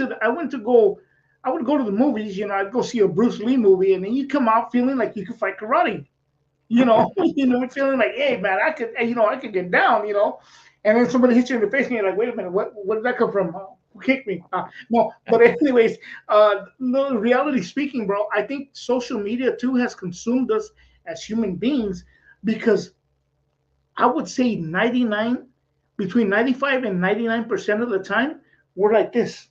go to the movies, I'd go see a Bruce Lee movie, and then you come out feeling like you could fight karate, feeling like, hey man, I could get down, and then somebody hits you in the face, and you're like, wait a minute, what did that come from? Who kicked me? No, but anyways, no, reality speaking, bro, I think social media too has consumed us as human beings because I would say 95 and 99% of the time, we're like this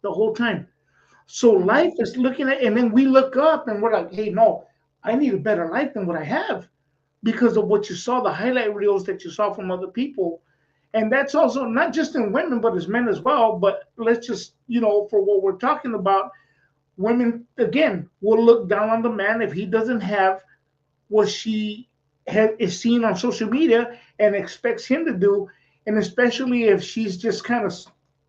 the whole time. So hmm life is looking at, and then we look up and we're like, hey, no, I need a better life than what I have because of what you saw, the highlight reels that you saw from other people. And that's also not just in women, but as men as well. But let's just, for what we're talking about, women, again, will look down on the man if he doesn't have what she is seeing on social media and expects him to do. And especially if she's just kind of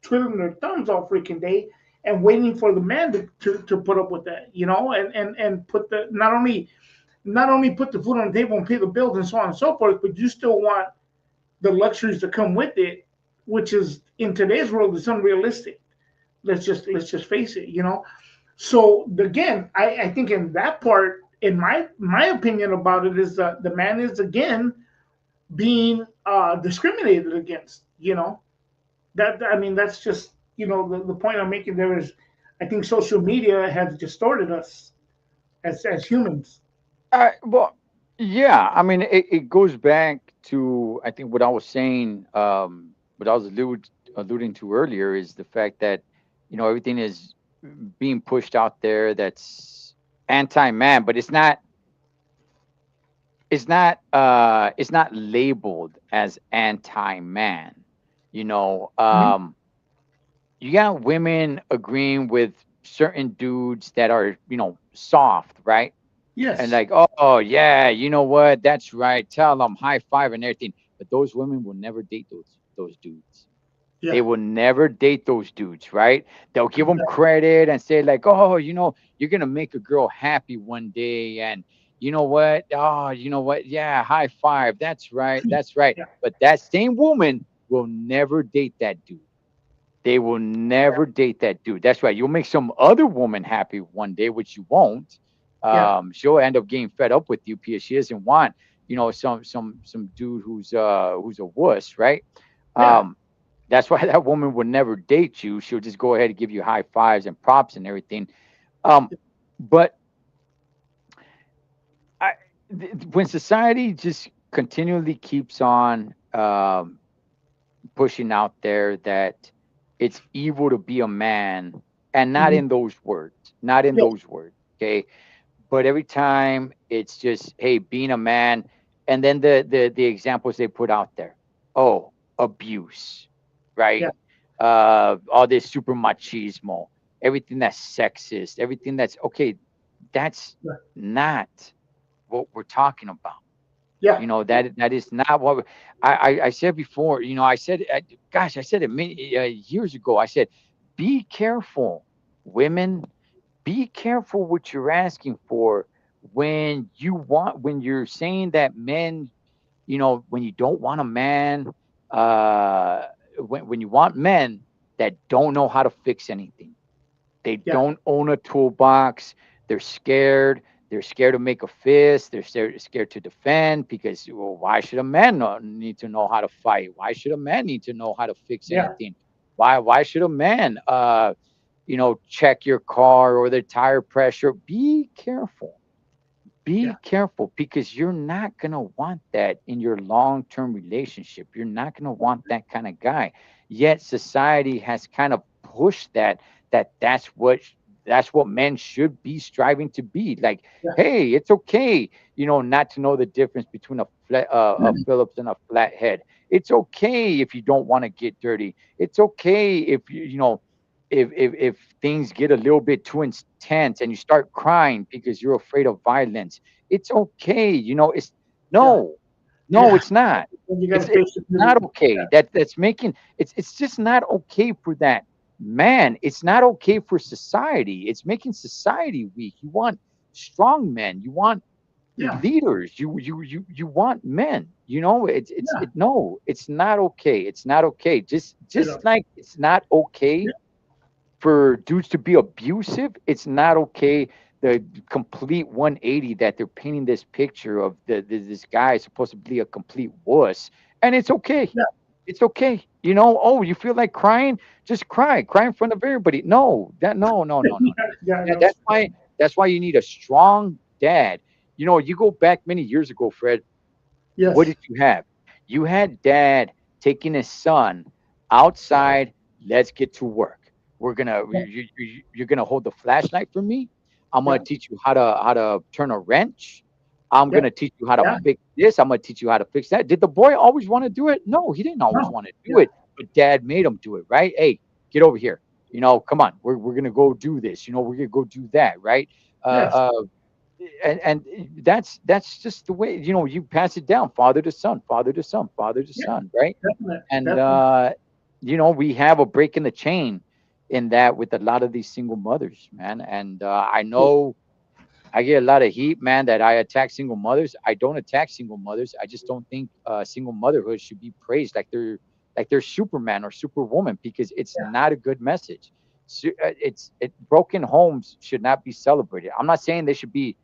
twiddling her thumbs all freaking day and waiting for the man to put up with that, and put the not only put the food on the table and pay the bills and so on and so forth, but you still want the luxuries to come with it, which is in today's world is unrealistic. Let's just face it. So again, I think in that part, in my opinion about it is that the man is again being discriminated against. That I mean that's just the point I'm making there is I think social media has distorted us as humans. Well, yeah. I mean, it goes back to I think what I was saying. What I was alluding to earlier is the fact that everything is being pushed out there that's anti-man, but it's not labeled as anti-man. You know, Mhm. um, you got women agreeing with certain dudes that are soft, right? And Yes. like, oh yeah, you know what? That's right. Tell them high five and everything. But those women will never date those dudes. They Yeah. will never date those dudes, right? They'll give them credit and say like, oh, you're gonna make a girl happy one day, and you know what? Oh, you know what? Yeah, high five. That's right. That's right. Yeah. But that same woman will never date that dude. They will never date that dude. That's right. You'll make some other woman happy one day, which you won't. Yeah. She'll end up getting fed up with you because she doesn't want, some dude who's a wuss, right? Yeah. Um, that's why that woman would never date you. She'll just go ahead and give you high fives and props and everything. Um, but I, when society just continually keeps on pushing out there that it's evil to be a man, and not Mhm. in those words, not in Yes. those words, okay? But every time it's just, hey, being a man, and then the examples they put out there, oh, abuse, right? Yeah. All this super machismo, everything that's sexist, everything that's okay. That's Yeah. not what we're talking about. Yeah. That is not what I said before. Gosh, I said it many years ago. I said, be careful, women. Be careful what you're asking for when you're saying that men. When you don't want a man, uh, when you want men that don't know how to fix anything. They Yeah. don't own a toolbox. They're scared. They're scared to make a fist. They're scared to defend because, well, why should a man need to know how to fight? Why should a man need to know how to fix Yeah. anything? Why should a man, check your car or the tire pressure? Be careful. Yeah. Be careful because you're not going to want that in your long term relationship. You're not going to want that kind of guy. Yet society has kind of pushed that's what men should be striving to be. Like, Yeah. hey, it's okay, not to know the difference between a Phillips and a flathead. It's okay if you don't want to get dirty. It's okay if if things get a little bit too intense and you start crying because you're afraid of violence. It's okay. It's Yeah. no, no, Yeah. it's not. And you got to It's face the not music. okay. That's making it's just not okay for that man. It's not okay for society. It's making society weak. You want strong men. You want Yeah. leaders. You want men. Yeah. No, it's not okay. It's not okay. You Just know. like it's not okay Yeah. for dudes to be abusive. It's not okay. The complete 180 that they're painting this picture of this guy is supposed to be a complete wuss, and it's okay. Yeah. It's okay. Oh, you feel like crying? Just cry. Cry in front of everybody. No, no, no, no, no, no. Yeah. Yeah, No. that's why you need a strong dad. You go back many years ago, Fred. What Yes. did you have? You had dad taking his son outside. Let's get to work. Yeah. You're gonna hold the flashlight for me. I'm gonna Yeah. teach you how to turn a wrench. I'm Yeah. gonna teach you how to Yeah. fix this. I'm gonna teach you how to fix that. Did the boy always want to do it? No, he didn't always No. want to do Yeah. it, but dad made him do it, right? Hey, get over here. Come on. We're gonna go do this. We're gonna go do that, right? Uh, Yes. uh, and that's just the way you pass it down, father to son, father to son, father to Yeah. son, right? Definitely. And Definitely. we have a break in the chain in that with a lot of these single mothers, man. And I know I get a lot of heat, man, that I attack single mothers. I don't attack single mothers. I just don't think single motherhood should be praised like they're Superman or Superwoman, because it's Yeah. not a good message. broken homes should not be celebrated. I'm not saying they should be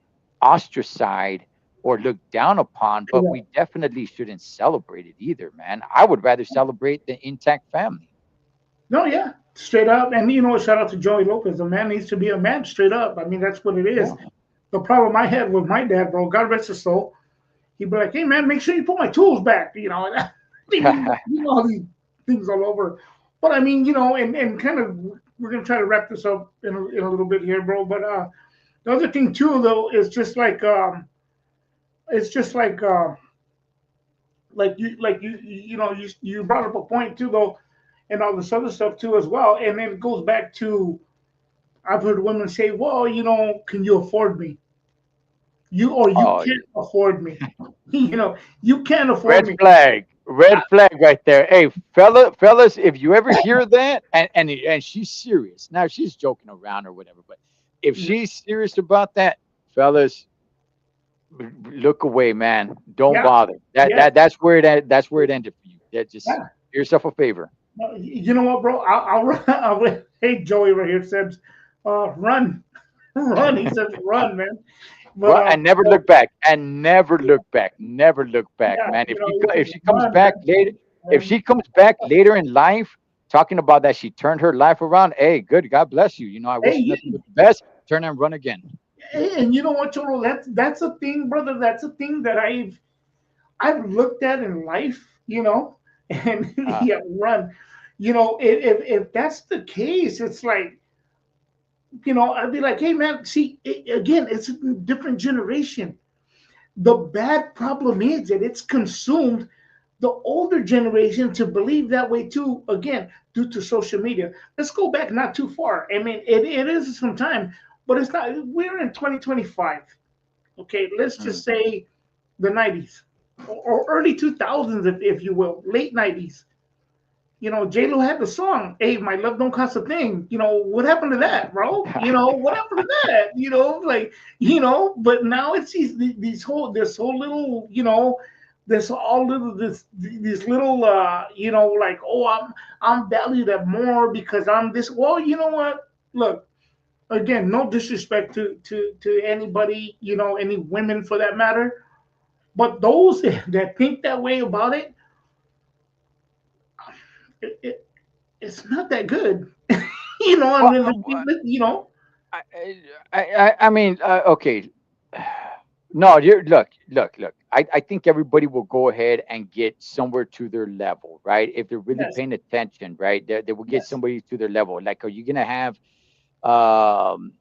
ostracized or looked down upon, but Yeah. we definitely shouldn't celebrate it either, man. I would rather celebrate the intact family. No, yeah, straight up. And shout out to Joey Lopez. A man needs to be a man, straight up. I mean, that's what it is. Yeah. The problem I had with my dad, bro, God rest his soul, he'd be like, "Hey, man, make sure you put my tools back." All these things all over. But I mean, and kind of, we're gonna try to wrap this up in a little bit here, bro. But the other thing too, though, is just like it's just you brought up a point too, though, and all this other stuff too as well. And then it goes back to, I've heard women say, "Well, can you afford me? You Oh, can't afford me. You can't afford red me." flag, red flag right there. Hey, fellas, if you ever hear that, and she's serious. Now she's joking around or whatever, but if she's serious about that, fellas, look away, man. Don't Yeah, bother. yeah, That's where it ended for you. That just yeah. do yourself a favor. No, you know what, bro? Hey, Joey right here says, "Run, run." He says, "Run, man." But Well, and never no, look back, and never look back, never look back, yeah, man. he says, If she comes "Run, back man, later, if run." she comes back later in life, talking about that she turned her life around, hey, good, God bless you. I wish you Hey, nothing but the best. Turn and run again. and you know what, Cholo? That's a thing, brother. That's a thing that I've looked at in life, and Uh, yeah, run. If that's the case, it's like, I'd be like, "Hey, man, see, again, it's a different generation." The bad problem is that it's consumed the older generation to believe that way too, again, due to social media. Let's go back not too far. I mean, it is some time, but it's not. We're in 2025. Okay, let's mm. just say the 90s, or early 2000s, if you will, late 90s. J Lo had the song, "Hey, my love don't cost a thing." What happened to that, bro? What happened to that? Like, but now it's this whole little, this all little this these little like, "Oh, I'm valued at more because I'm this." Well, you know what? Look, again, no disrespect to anybody, any women for that matter, but those that think that way about it, it it's not that good. I Well, mean, I, I mean, okay. No, look. I think everybody will go ahead and get somewhere to their level, right? If they're really yes, paying attention, right? They will get yes, somebody to their level. Like, are you gonna have um,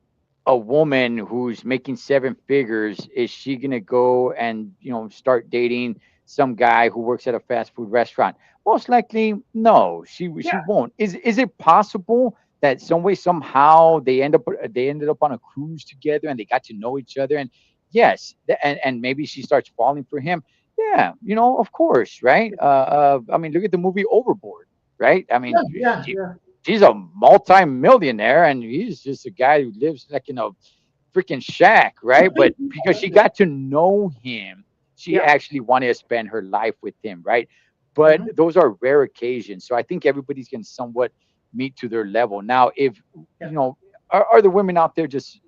a woman who's making seven figures? Is she gonna go and start dating some guy who works at a fast food restaurant? Most likely, no. She yeah, won't. Is it possible that some way somehow they ended up on a cruise together and they got to know each other? And yes, and maybe she starts falling for him. Yeah, of course, right? I mean, look at the movie Overboard, right? I yeah, mean, yeah, yeah, she's a multi-millionaire and he's just a guy who lives like in a freaking shack, right? But because she got to know him, she yeah, actually wanted to spend her life with him, right? But mhm, those are rare occasions. So I think everybody's going to somewhat meet to their level. Now, if, yeah, are the women out there just,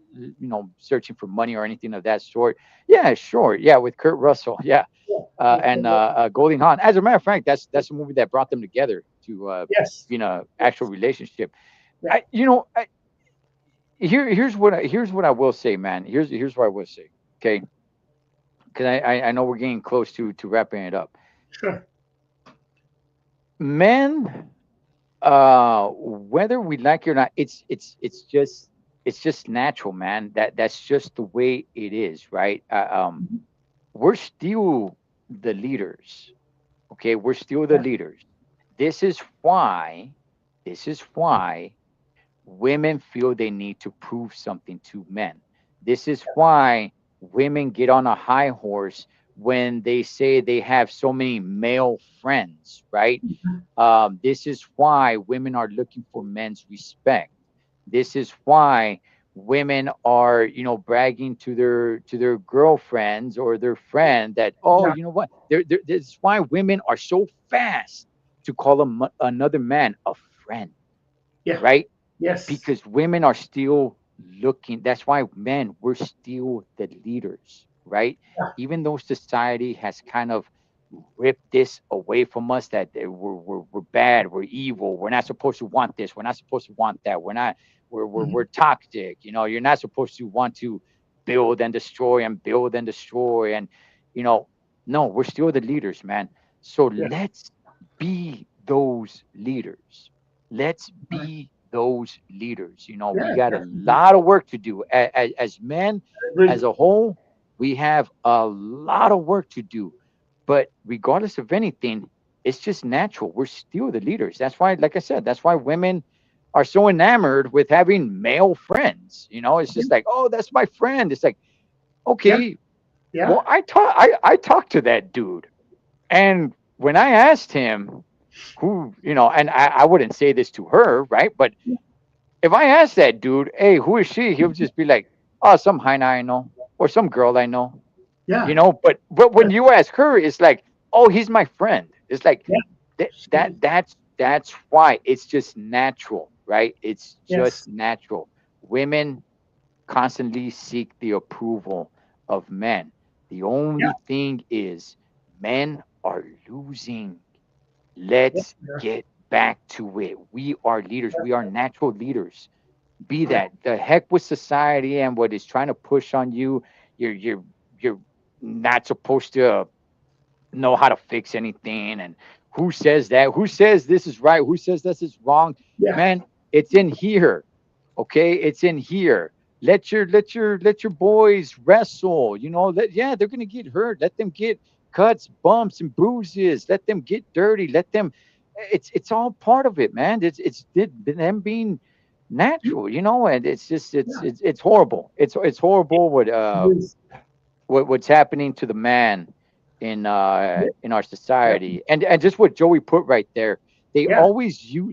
searching for money or anything of that sort? Yeah, sure. Yeah, with Kurt Russell. Yeah. yeah, And Goldie Hawn. As a matter of fact, that's a movie that brought them together to yes, be in a actual yes, relationship. yeah, I, you know, I, here's what I will say, man. Here's what I will say. Okay, because I know we're getting close to wrapping it up. sure, Men, whether we like it or not, it's just natural, man. That's just the way it is, right? mhm, We're still the leaders. Okay, we're still the yeah, leaders. This is why. This is why women feel they need to prove something to men. This is why women get on a high horse when they say they have so many male friends, right? mhm, This is why women are looking for men's respect. This is why women are, bragging to their girlfriends or their friend that, oh, yeah, you know what? This is why women are so fast to call another man a friend, yeah, right? Yes. because women are still looking. That's why men, we're still the leaders, right? Yeah. Even though society has kind of ripped this away from us, that we're bad, we're evil, we're not supposed to want this, we're not supposed to want that, we're not, we're Mhm. toxic. You're not supposed to want to build and destroy and build and destroy. And you know, no, we're still the leaders, man. So Yeah. let's be those leaders. Let's Right. be those leaders. We Yeah, got a definitely. lot of work to do as men, I agree. as a whole. We have a lot of work to do, but regardless of anything, it's just natural. We're still the leaders. That's why, like I said, that's why women are so enamored with having male friends. It's Yeah. just like, oh, that's my friend. It's like, Yeah. okay, Yeah. well, I talked to that dude, and when I asked him who, and I wouldn't say this to her, right? But if I asked that dude, hey, who is she? He'll just be like, oh, some Heina I know, or some girl I know. Yeah. But Yeah. when you ask her, it's like, oh, he's my friend. It's like Yeah. that's why it's just natural, right? It's just Yes. natural. Women constantly seek the approval of men. The Yeah. only thing is, men are losing. Yeah. Let's Yeah. get back to it. We are leaders. We are natural leaders. Be that. The heck with society and what is trying to push on you. You're not supposed to know how to fix anything. And who says that? Who says this is right? Who says this is wrong? Yeah. Man, it's in here. Okay, it's in here. Let your boys wrestle. Yeah, they're gonna get hurt. Let them get cuts, bumps, and bruises. Let them get dirty. Let them. It's all part of it, man. It's them being natural, and it's just Yeah. it's horrible. It's horrible what It is. what's happening to the man Yeah. in our Yeah. society. And just what Joey put right there, Yeah.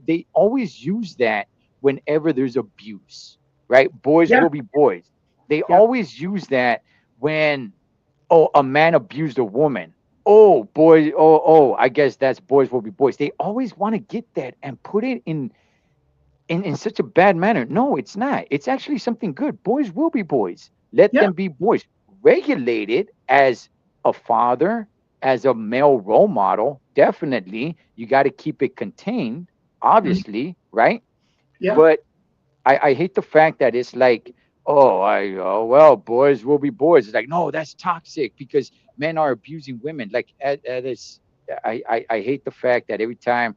they always use that whenever there's abuse, right? Boys Yeah. will be boys. They Yeah. always use that when, oh, a man abused a woman. Oh, boy, oh, I guess that's boys will be boys. They always want to get that and put it in such a bad manner. No, it's not. It's actually something good. Boys will be boys. Let Yeah. them be boys. Regulated as a father, as a male role model. Definitely, you got to keep it contained. Mhm. Obviously, right? Yeah. But I hate the fact that it's like, well, boys will be boys. It's like, no, that's toxic because men are abusing women. Like, I hate the fact that every time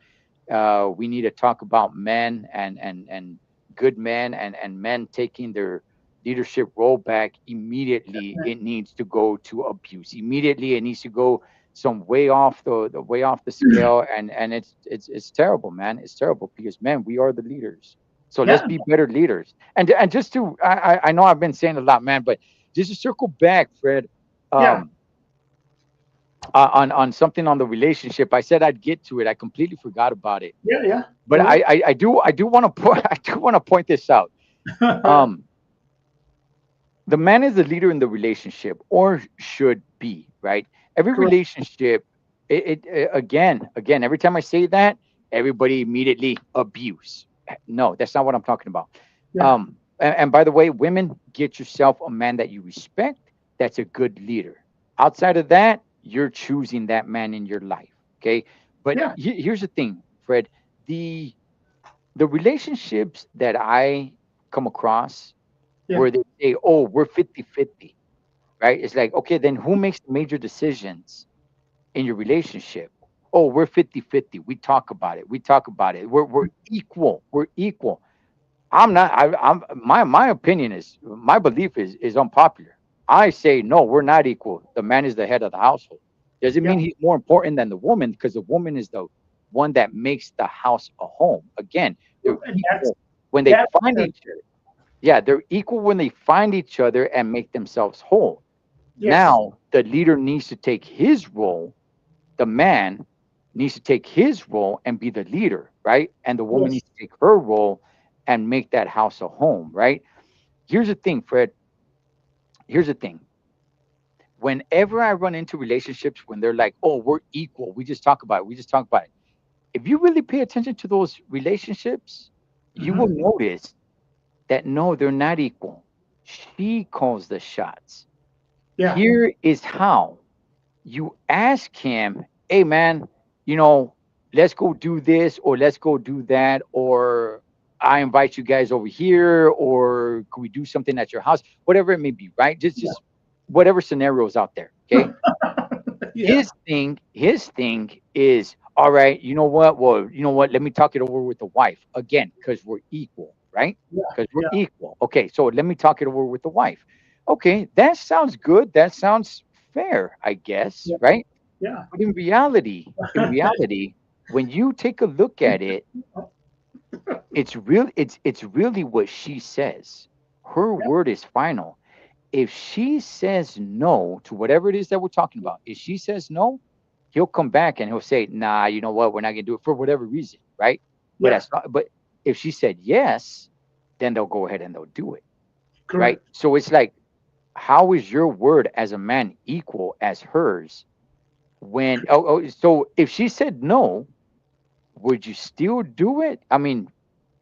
we need to talk about men and good men and men taking their leadership role back, immediately it needs to go to abuse. Immediately it needs to go some way off the way off the scale, and it's terrible, man. It's terrible because, man, we are the leaders. So let's Yeah. be better leaders. And just to, I know I've been saying a lot, man, but just to circle back, Fred, Yeah. um, on something on the relationship. I said I'd get to it. I completely forgot about it. Yeah. Yeah. But Go ahead. I do want to point I do want to point this out. Um, the man is the leader in the relationship, or should be, right? Every Correct. relationship, again, every time I say that, everybody immediately abuse. No, that's not what I'm talking about. Yeah. And by the way, women, get yourself a man that you respect, that's a good leader. Outside of that, you're choosing that man in your life. Okay. But Yeah. here's the thing, Fred. The relationships that I come across Yeah. where they say, oh, we're 50-50, right? It's like, okay, then who makes the major decisions in your relationship? Oh, we're 50-50. We talk about it. We talk about it. We're equal. We're equal. I'm not. I'm my opinion is, my belief is unpopular. I say no. We're not equal. The man is the head of the household. Doesn't Yeah. mean he's more important than the woman, because the woman is the one that makes the house a home. Again, they're And that's equal when they that. find each other. Yeah, they're equal when they find each other and make themselves whole. Yes. Now the leader needs to take his role. The man needs to take his role and be the leader, right? And the woman Yes. needs to take her role and make that house a home, right? Here's the thing, Fred. Here's the thing. Whenever I run into relationships when they're like, oh, we're equal, we just talk about it, we just talk about it. If you really pay attention to those relationships, you will notice that no, they're not equal. She calls the shots. Yeah. Here is how you ask him, hey man, you know, let's go do this or let's go do that, or I invite you guys over here, or can we do something at your house, whatever it may be, right? Just whatever scenarios out there. Okay. Yeah. His thing is, all right, you know what? Well, you know what? Let me talk it over with the wife again, because we're equal, right? Yeah. Because we're Yeah. equal. Okay, so let me talk it over with the wife. Okay, that sounds good. That sounds fair, I guess, Yeah. right? Yeah. But in reality, when you take a look at it, it's really what she says. Her Yeah. word is final. If she says no to whatever it is that we're talking about, if she says no, he'll come back and he'll say, "Nah, you know what? We're not gonna do it for whatever reason, right?" But Yeah. that's not. But if she said yes, then they'll go ahead and they'll do it, right? Correct. So it's like, how is your word as a man equal as hers? When so if she said no, would you still do it? I mean,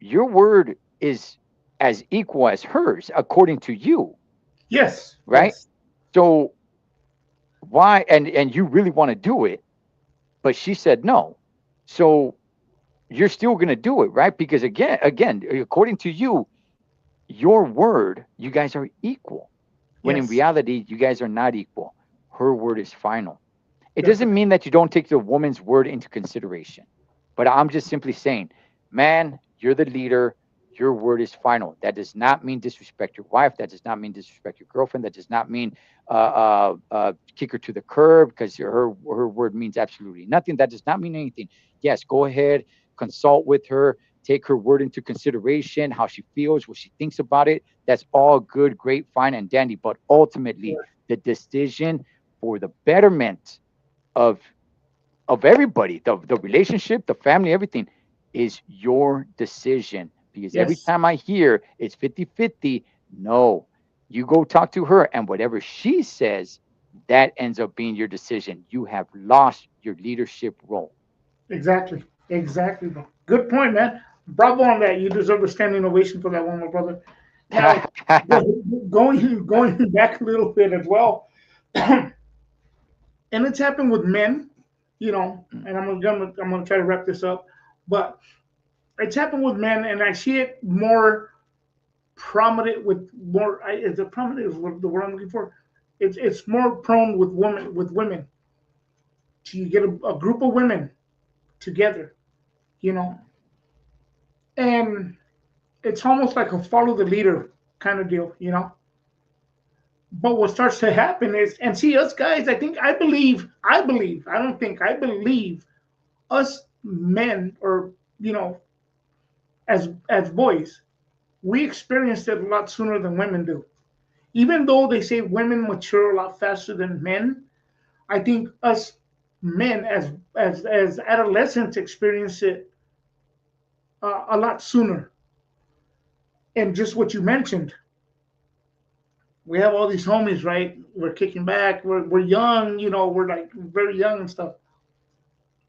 your word is as equal as hers according to you, Yes. right? Yes. So why, and you really want to do it, but she said no. So you're still going to do it, right? Because again, according to you, your word, you guys are equal. When in Yes. reality, you guys are not equal. Her word is final. It doesn't Definitely. mean that you don't take the woman's word into consideration. But I'm just simply saying, man, you're the leader. Your word is final. That does not mean disrespect your wife. That does not mean disrespect your girlfriend. That does not mean kick her to the curb because her word means absolutely nothing. That does not mean anything. Yes, go ahead, consult with her, take her word into consideration, how she feels, what she thinks about it. That's all good, great, fine, and dandy. But ultimately, the decision for the betterment of everybody, the relationship, the family, everything is your decision. Because every Yes. time I hear it's 50-50, no, you go talk to her, and whatever she says, that ends up being your decision. You have lost your leadership role. Exactly. Exactly, bro. Good point, man. Bravo on that. You deserve a standing ovation for that one, my brother. Now, going back a little bit as well, and it's happened with men, and I'm gonna try to wrap this up, but it's happened with men, and I see it more prominent with more. Is it prominent? Is the word I'm looking for? It's more prone with women. With women, so you get a group of women together, you know, and it's almost like a follow the leader kind of deal. But what starts to happen is, and see, us guys, I don't think, I believe us men, or as boys, we experienced it a lot sooner than women do. Even though they say women mature a lot faster than men, I think us men, as adolescents, experience it a lot sooner. And just what you mentioned, we have all these homies, right? We're kicking back. We're young, we're like very young and stuff.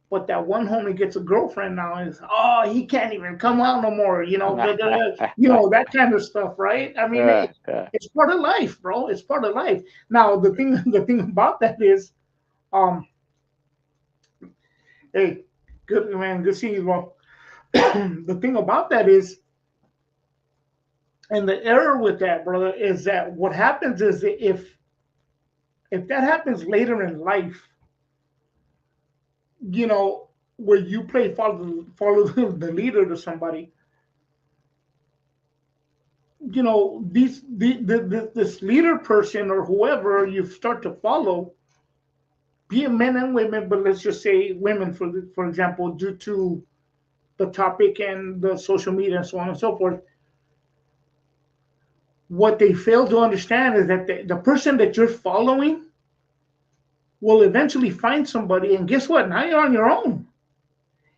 But that one homie gets a girlfriend now, and it's, oh, he can't even come out no more, that kind of stuff, right? I mean, Uh, uh, it's part of life, bro. It's part of life. Now, the thing about that is, um, hey, good man, good seeing you, bro. The thing about that is, and the error with that, brother, is that what happens is that if that happens later in life, you know, where you play follow the leader to somebody, this leader person or whoever you start to follow, be it men and women, but let's just say women for example, due to the topic and the social media and so on and so forth, what they fail to understand is that the person that you're following will eventually find somebody, and guess what? Now you're on your own.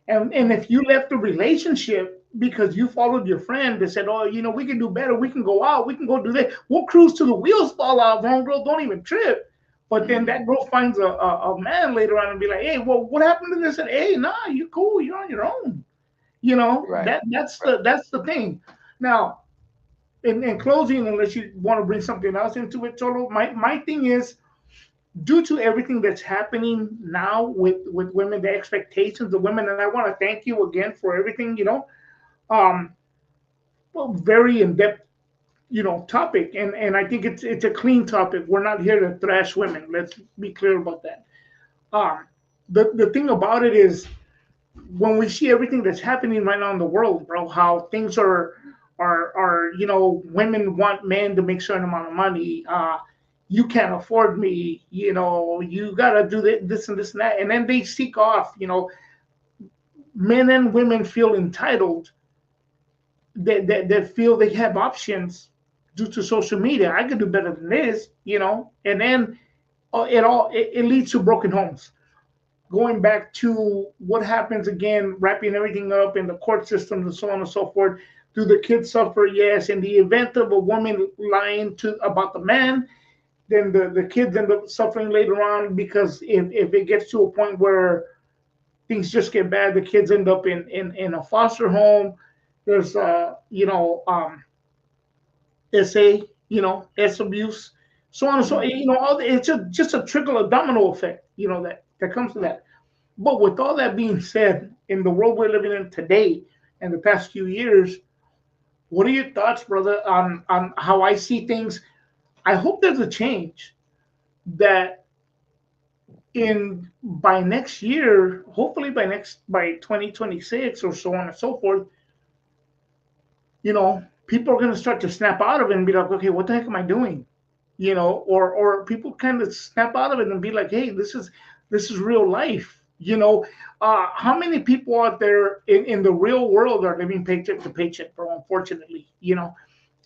And if you left the relationship because you followed your friend that said, oh, we can do better, we can go out, we can go do that, we'll cruise till the wheels fall off, homegirl, don't even trip. But then mm, that girl finds a man later on and be like, hey, well, what happened to this? And hey, nah, you cool, you're on your own. You know, Right. Right. that's the thing. Now, in closing, unless you want to bring something else into it, Cholo, my thing is, due to everything that's happening now with women, the expectations of women, and I want to thank you again for everything. Um, well, very in depth, topic, and I think it's a clean topic. We're not here to thrash women. Let's be clear about that. Um, the thing about it is, when we see everything that's happening right now in the world, bro, how things are women want men to make certain amount of money. You can't afford me. You gotta do this and this and that, and then they seek off. Men and women feel entitled, that feel they have options due to social media. I could do better than this, and then it leads to broken homes. Going back to what happens again, wrapping everything up in the court systems and so on and so forth. Do the kids suffer? Yes. In the event of a woman lying to about the man, then the kids end up suffering later on, because if it gets to a point where things just get bad, the kids end up in a foster home. There's SA, S abuse, so on and so, Mm-hmm. it's just a trickle of domino effect, that comes to that. But with all that being said, in the world we're living in today and the past few years, what are your thoughts, brother, on how I see things? I hope there's a change, that in by next year, hopefully by 2026 or so on and so forth, people are going to start to snap out of it and be like, okay, what the heck am I doing? Or people kind of snap out of it and be like, hey, this is real life. How many people out there in the real world are living paycheck to paycheck, bro? Unfortunately,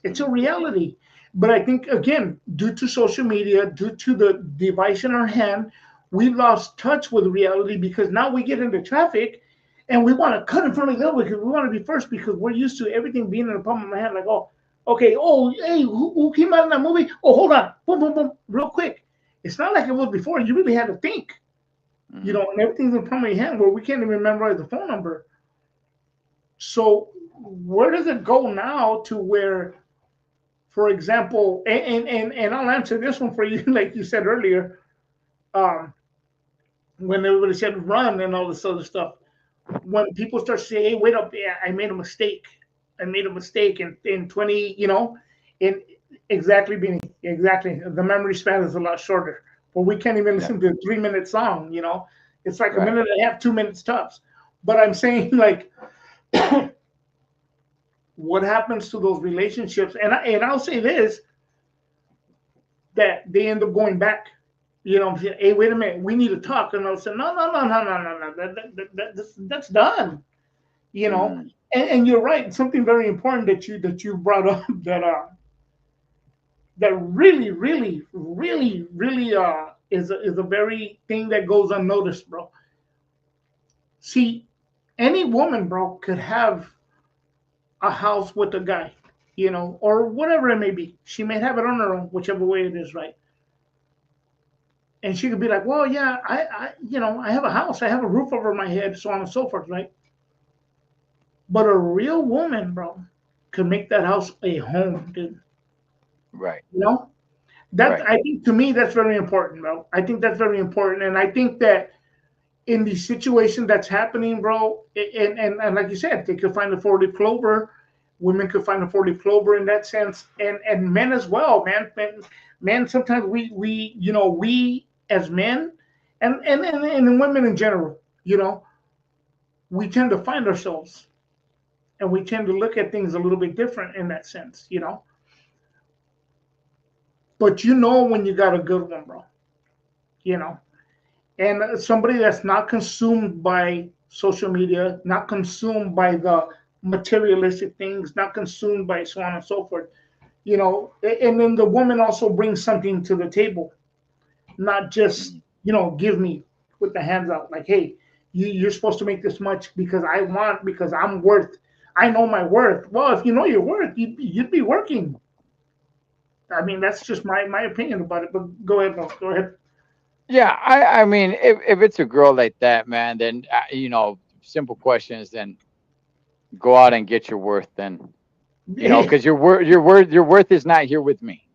it's a reality. But I think, again, due to social media, due to the device in our hand, we lost touch with reality, because now we get into traffic and we want to cut in front of the other because we want to be first, because we're used to everything being in the palm of my hand. Like, oh, okay, oh, hey, who came out in that movie? Oh, hold on, boom, boom, boom, real quick. It's not like it was before. You really had to think, Mm-hmm. and everything's in the palm of your hand, where we can't even memorize the phone number. So where does it go now, to where, for example, and I'll answer this one for you, like you said earlier, um, when everybody said run and all this other stuff, when people start saying, hey, wait up, yeah, I made a mistake. I made a mistake in 20, in exactly being exactly, the memory span is a lot shorter. But we can't even Yeah. listen to a 3 minute song, It's like a Right. minute and a half, 2 minutes tops. But I'm saying, like, what happens to those relationships? And I'll say this, that they end up going back. I'm saying, hey, wait a minute, we need to talk. And I'll say, no, no, no, no, no, no, no, that's done. You know, Mm-hmm. and you're right. Something very important that you brought up, that really, really, really, really is a very thing that goes unnoticed, bro. See, any woman, bro, could have a house with a guy, or whatever it may be. She may have it on her own, whichever way it is, right? And she could be like, well, yeah, I have a house, I have a roof over my head, so on and so forth, right? But a real woman, bro, could make that house a home, dude. Right. You know, that Right. I think, to me, that's very important, bro. I think that's very important, and I think that in the situation that's happening, bro, and like you said, they could find a 40 clover. Women could find a 40 clover in that sense, and men as well, man. Men sometimes we as men, and women in general, we tend to find ourselves, and we tend to look at things a little bit different in that sense, But when you got a good one, bro, you know. And somebody that's not consumed by social media, not consumed by the materialistic things, not consumed by so on and so forth, And then the woman also brings something to the table, not just Mm-hmm. give me with the hands out, like, hey, you're supposed to make this much because I want, because I'm worth. I know my worth. Well, if you know your worth, you'd be working. I mean, that's just my opinion about it. But go ahead, go ahead. Yeah. I mean, if it's a girl like that, man, then simple questions. Then go out and get your worth then. Because your worth is not here with me.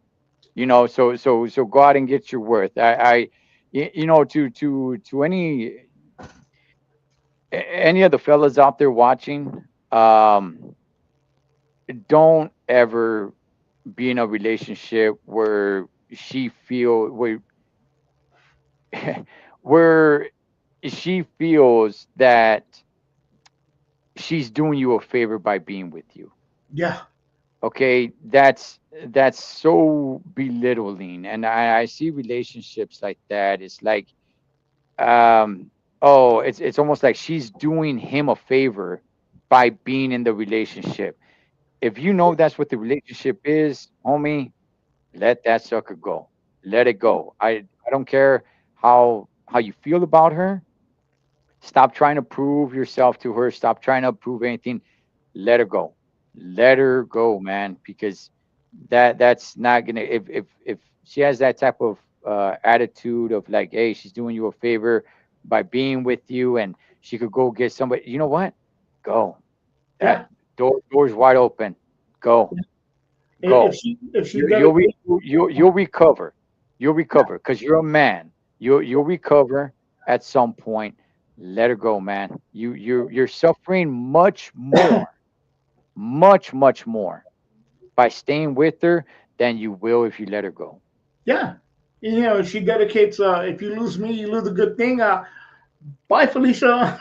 So go out and get your worth. To any of the fellas out there watching, don't ever be in a relationship where she feel where she feels that she's doing you a favor by being with you. yeah, Okay, that's so belittling, and I see relationships like that. It's like, oh, it's almost like she's doing him a favor by being in the relationship. If you know that's what the relationship is, homie, let that sucker go. Let it go. I don't care how you feel about her. Stop trying to prove yourself to her. Stop trying to prove anything. Let her go. Let her go, man, because that's not gonna. If she has that type of attitude of like, hey, she's doing you a favor by being with you, and she could go get somebody. You know what? Go. That yeah. door's wide open. Go. Go. If she You, you'll re, dedicates, you'll recover. You'll recover because you're a man. You'll recover at some point. Let her go, man. You're suffering much more by staying with her than you will if you let her go. yeah, if she dedicates, if you lose me, you lose a good thing. Bye, Felicia.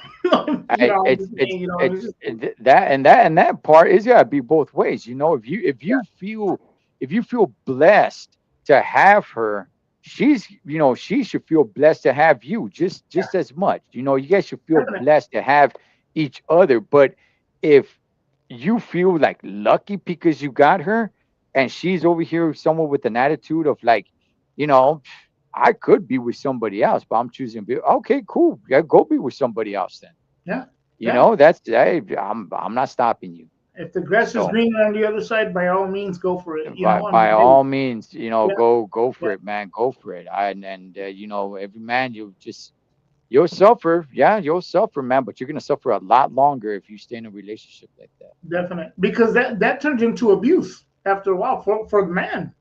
I I'm just saying, it's just that part is gotta be both ways. If you feel blessed to have her, she should feel blessed to have you yeah, just as much. You guys should feel definitely. blessed to have each other. But if you feel like lucky because you got her, and she's over here someone with an attitude of like, you know, I could be with somebody else, but I'm choosing to be okay, cool. Yeah, go be with somebody else then. Yeah, yeah. That's hey, I'm not stopping you. If the grass is So greener on the other side, by all means, go for it. I by mean, hey, all means, yeah, go yeah, for it, man. Go for it. And every man you'll suffer. Yeah, you'll suffer, man. But you're gonna suffer a lot longer if you stay in a relationship like that. definitely. Because that turns into abuse after a while for the man.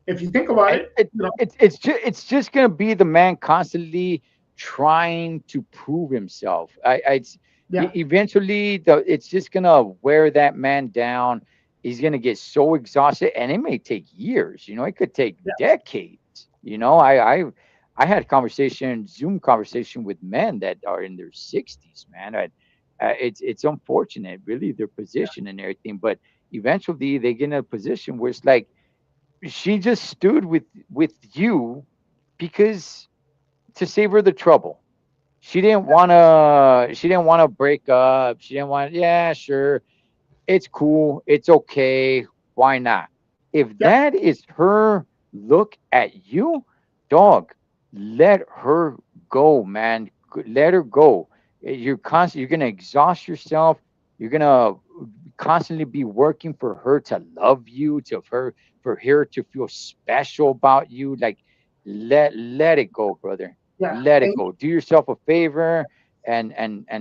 If you think about it, it, it, it's just gonna be the man constantly trying to prove himself. yeah, Eventually it's just gonna wear that man down. He's gonna get so exhausted, and it may take years. It could take yeah, decades. I had Zoom conversation with men that are in their 60s, man. It's unfortunate, really, their yeah, position and everything, but eventually they get in a position where it's like she just stood with you because to save her the trouble. She didn't want to break up. She didn't want, yeah, sure, it's cool, it's okay, why not? If yeah, that is her look at you, dog, let her go, man. Let her go. You're gonna exhaust yourself. You're gonna constantly be working for her to love you, for her to feel special about you. Like, let it go, brother. yeah. Let it And go. Do yourself a favor and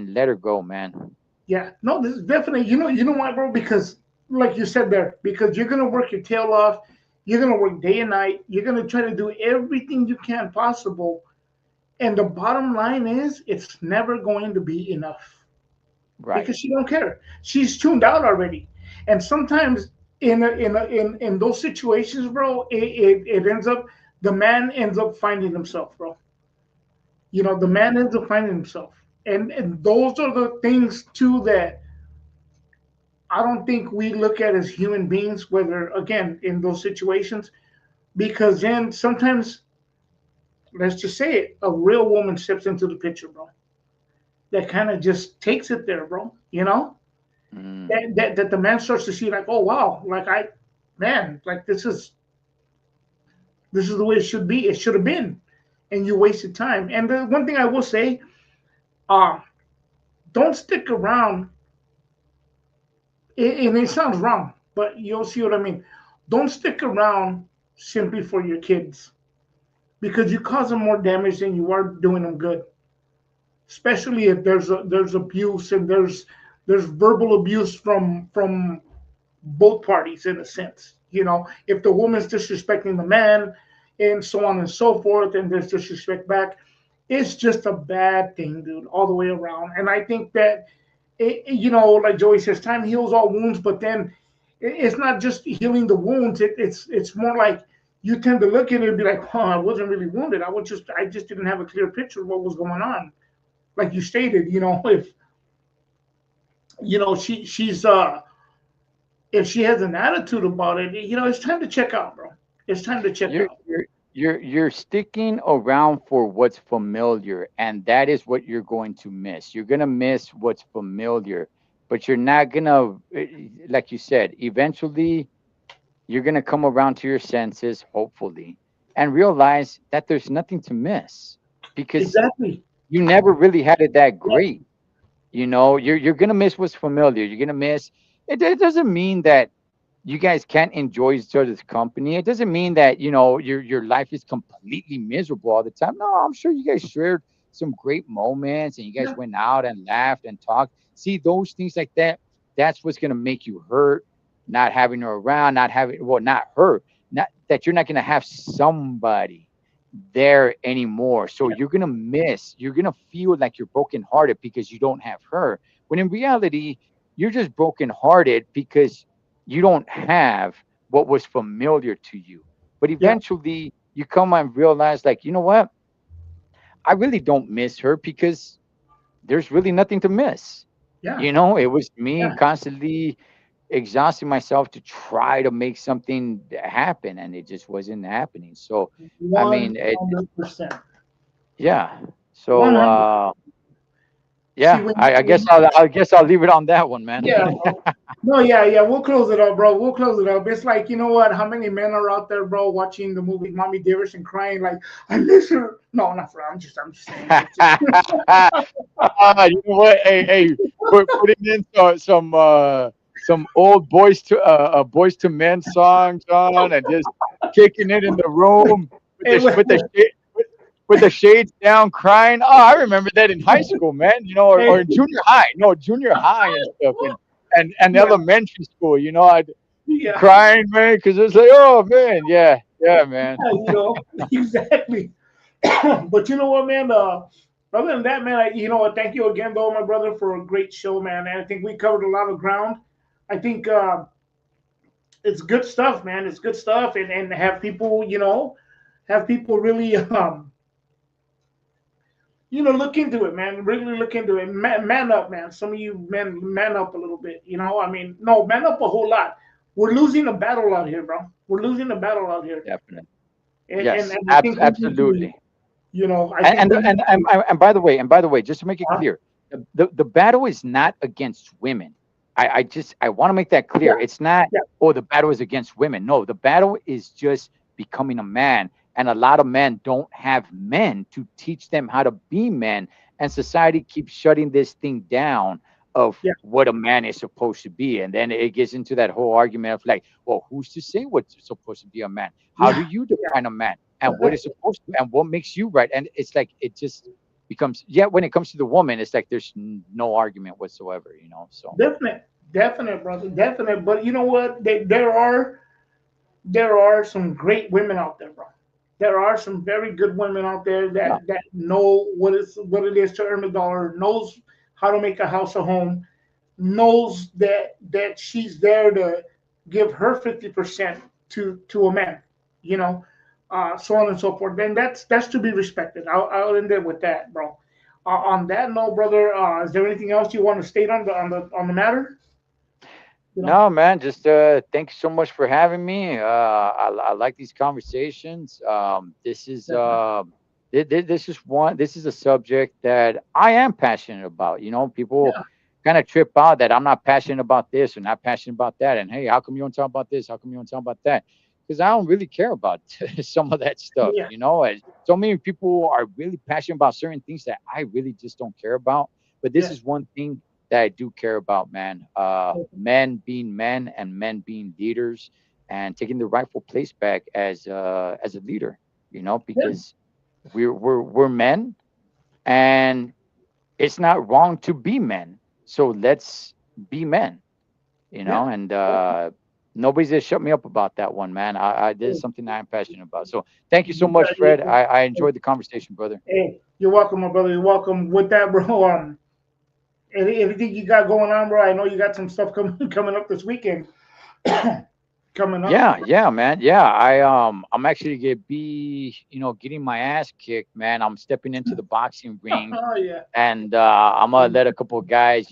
let her go, man. yeah, no, this is definitely, you know why, bro? Because like you said there, because you're gonna work your tail off, you're gonna work day and night, you're gonna try to do everything you can possible, and the bottom line is, it's never going to be enough Right. because she don't care. She's tuned out already, and sometimes in those situations, bro, it ends up the man ends up finding himself, bro. The man ends up finding himself, and those are the things too that I don't think we look at as human beings, whether again in those situations, because then sometimes, let's just say it, a real woman steps into the picture, bro. That kind of just takes it there, bro. Mm. That the man starts to see like, oh wow, like man, like this is the way it should be. It should have been, and you wasted time. And the one thing I will say, uh, don't stick around. And it sounds wrong, but you'll see what I mean. Don't stick around simply for your kids because you cause them more damage than you are doing them good. Especially if there's abuse and there's verbal abuse from both parties in a sense. If the woman's disrespecting the man and so on and so forth, and there's disrespect back, it's just a bad thing, dude, all the way around. And I think that, like Joey says, time heals all wounds, but then it's not just healing the wounds. It's more like you tend to look at it and be like, "Huh, I wasn't really wounded. I just didn't have a clear picture of what was going on." Like you stated, if if she has an attitude about it, it's time to check out, bro. It's time to check You're out. you're you're sticking around for what's familiar, and that is what you're going to miss. You're gonna miss what's familiar, but you're not gonna, like you said, eventually you're gonna come around to your senses, hopefully, and realize that there's nothing to miss because Exactly. you never really had it that Yeah. great. You're gonna miss what's familiar. You're gonna miss it. It doesn't mean that you guys can't enjoy each other's company. It doesn't mean that your life is completely miserable all the time. No, I'm sure you guys shared some great moments and you guys Yeah. went out and laughed and talked. See those things like that. That's what's gonna make you hurt. Not having her around, not having well, not her, not that you're not gonna have somebody there anymore. So Yeah. you're gonna feel like you're brokenhearted because you don't have her. When in reality, you're just brokenhearted because you don't have what was familiar to you. But Yeah. eventually you come and realize, like, you know what? I really don't miss her because there's really nothing to miss. Yeah. It was me Yeah. constantly exhausting myself to try to make something happen and it just wasn't happening. So I One mean, hundred percent. yeah. One So hundred. See yeah, when, I guess I'll leave it on that one, man. yeah, bro. No, yeah, yeah. We'll close it up, bro. We'll close it up. It's like, you know what? How many men are out there, bro, watching the movie Mommy Dearest and crying like, "I miss her." No, not for. I'm just saying. You know what? Hey, putting in some old boys to men songs on and just kicking it in the room with Hey, the wait, with the with the shades down, crying. Oh, I remember that in high school, man. Or hey, in junior high. No, junior high and stuff, and yeah, elementary school. I'd yeah, crying, man, because it's like, oh man, yeah, yeah, man. yeah, exactly. But you know what, man? Other than that, man, you know what? Thank you again, though, my brother, for a great show, man. And I think we covered a lot of ground. I think it's good stuff, man. It's good stuff, and have people, have people really, look into it, man. Really look into it. Man up, man. Some of you men, man up a little bit. I mean, no, man up a whole lot. We're losing a battle out here, bro. We're losing a battle out here, Definitely. and Yes, I think we need to, absolutely. I And think and, we need and and and by the way, just to make it to, clear, the battle is not against women. I want to make that yeah, clear. It's not, yeah, oh, the battle is against women. No, the battle is just becoming a man. And a lot of men don't have men to teach them how to be men. And society keeps shutting this thing down of yeah, what a man is supposed to be. And then it gets into that whole argument of like, well, who's to say what's supposed to be a man? How do yeah, you yeah. define a man? And what is supposed to and what makes you right? And it's like it just becomes, yeah, when it comes to the woman, it's like there's no argument whatsoever. So Definite, definite, brother, definite. But you know what? There are some great women out there, bro. There are some very good women out there yeah, that know what it is to earn a dollar, knows how to make a house a home, knows that she's there to give her 50% to a man, you know, so on and so forth. Then that's to be respected. I'll end it with that, bro. On that note, brother, is there anything else you want to state on the matter? You know, no, man, just thank you so much for having me. I like these conversations. definitely. This is a subject that I am passionate about. People Yeah, kind of trip out that I'm not passionate about this or not passionate about that, and hey, how come you don't talk about this? How come you don't talk about that? Because I don't really care about some of that stuff. yeah, And so many people are really passionate about certain things that I really just don't care about. But this yeah. is one thing that I do care about, man. Men being men and men being leaders and taking the rightful place back as a leader. Yeah. Because we're men, and it's not wrong to be men. So be men, Yeah. and nobody's just shut me up about that one, man. I This is something that I'm passionate about. So thank you so much, Fred. I enjoyed the conversation, brother. Hey, you're welcome, my brother. You're welcome. With that, bro. Anything you got going on, bro? I know you got some stuff coming coming up this weekend. Coming up. Yeah, yeah, man. Yeah, I'm actually gonna be, getting my ass kicked, man. I'm stepping into the boxing ring, Oh yeah. and I'm gonna let a couple of guys,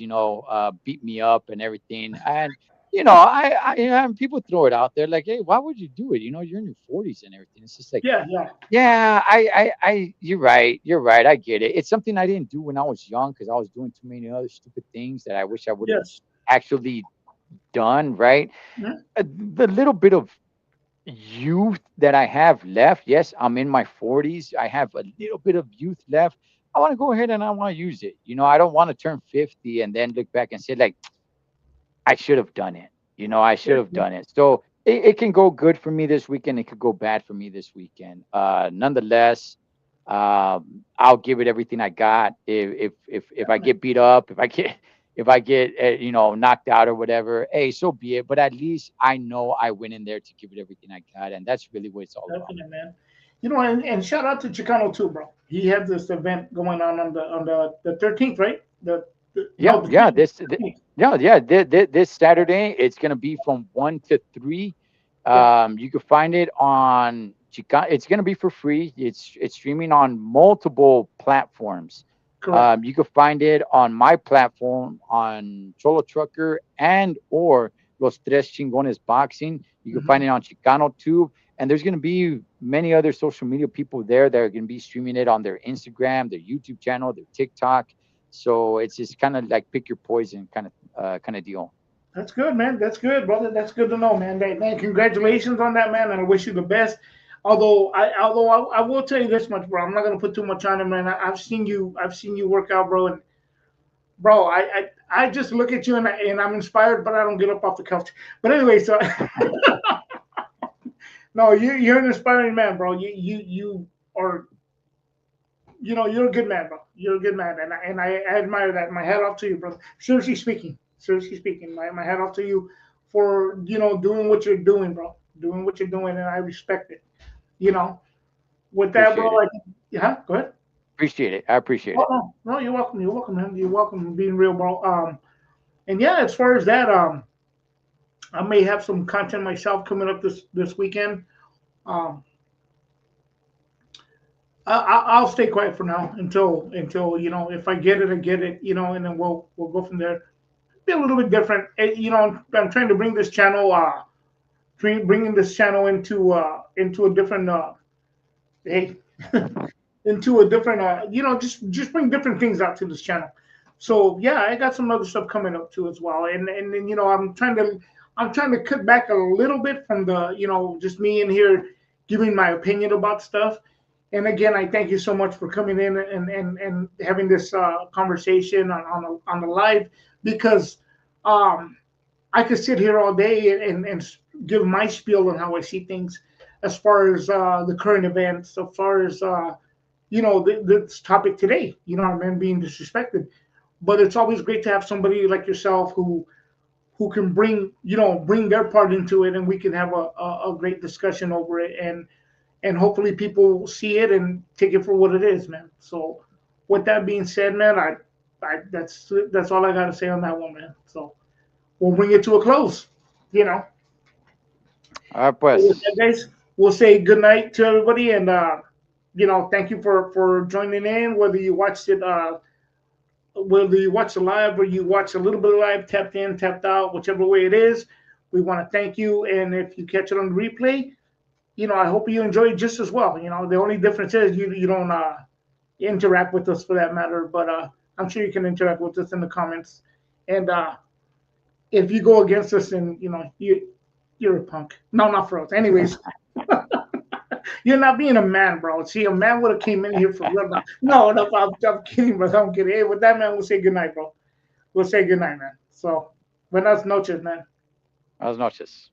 beat me up and everything. And and people throw it out there like, hey, why would you do it? You're in your 40s and everything. It's just like, Yeah, yeah. yeah, you're right, you're right. I get it. It's something I didn't do when I was young because I was doing too many other stupid things that I wish I would have Yes. actually done. Right, Mhm. the little bit of youth that I have left. Yes, I'm in my 40s. I have a little bit of youth left. I want to go ahead and I want to use it. I don't want to turn 50 and then look back and say, like, I should have done it. I should Yeah, have yeah. done it. So it can go good for me this weekend. It could go bad for me this weekend. Nonetheless, I'll give it everything I got. If I get beat up, if I get knocked out or whatever, hey, so be it. But at least I know I went in there to give it everything I got, and that's really what it's all about. Definitely, man. And shout out to Chicano too, bro. He had this event going on the 13th, right? Yeah, No, the yeah. 15th. Yeah, yeah. This Saturday, it's gonna be from 1 to 3. Yeah, You can find it on Chica. It's gonna be for free. It's streaming on multiple platforms. correct. You can find it on my platform on Cholo Trucker and or Los Tres Chingones Boxing. You can find Hmm. it on Chicano too. And there's gonna be many other social media people there that are gonna be streaming it on their Instagram, their YouTube channel, their TikTok. So it's just kind of like pick your poison kind of deal. That's good, man. That's good, brother. That's good to know, man. Man, congratulations on that, man, and I wish you the best. Although I will tell you this much, bro. I'm not gonna put too much on it, man. I've seen you work out, bro, and bro, I just look at you and I'm inspired, but I don't get up off the couch. But anyway, so no, you're an inspiring man, bro. You are, you're a good man, bro. You're a good man, and I admire that. My hat off to you, brother. Seriously speaking, my hat off to you for doing what you're doing, bro. Doing what you're doing, and I respect it. You know, with that, bro. Appreciate it. Yeah, go ahead. Appreciate it. I appreciate Oh it. no, no, you're welcome. You're welcome, man. You're welcome. Being real, bro. And yeah, as far as that, I may have some content myself coming up this weekend. Um, I'll stay quiet for now until if I get it, I get it. And then we'll go from there. Be a little bit different. I'm trying to bring this channel, bringing this channel into a different hey, into a different just bring different things out to this channel. So yeah, I got some other stuff coming up too as well, and then I'm trying to cut back a little bit from the just me in here giving my opinion about stuff. And again, I thank you so much for coming in and having this conversation on the live, because um, I could sit here all day and give my spiel on how I see things as far as the current events, as far as this topic today. Men being disrespected, but it's always great to have somebody like yourself who can bring their part into it, and we can have a great discussion over it, and hopefully people see it and take it for what it is, man. So with that being said, man, that's all I got to say on that one, man. So we'll bring it to a close. You know, All right, so with that, pues. guys, we'll say good night to everybody, and thank you for joining in. Whether you watch the live or you watch a little bit of live, tapped in, tapped out, whichever way it is, we want to thank you. And if you catch it on the replay, I hope you enjoy it just as well. The only difference is you don't interact with us for that matter, but I'm sure you can interact with us in the comments. And if you go against us, then you're a punk. No, not for us. Anyways, you're not being a man, bro. See, a man would have came in here for real. No, no, I'm kidding, bro. I'm kidding. Hey, with that, man, we'll say goodnight, bro. We'll say goodnight, man. So, buenas noches, man. Buenas noches.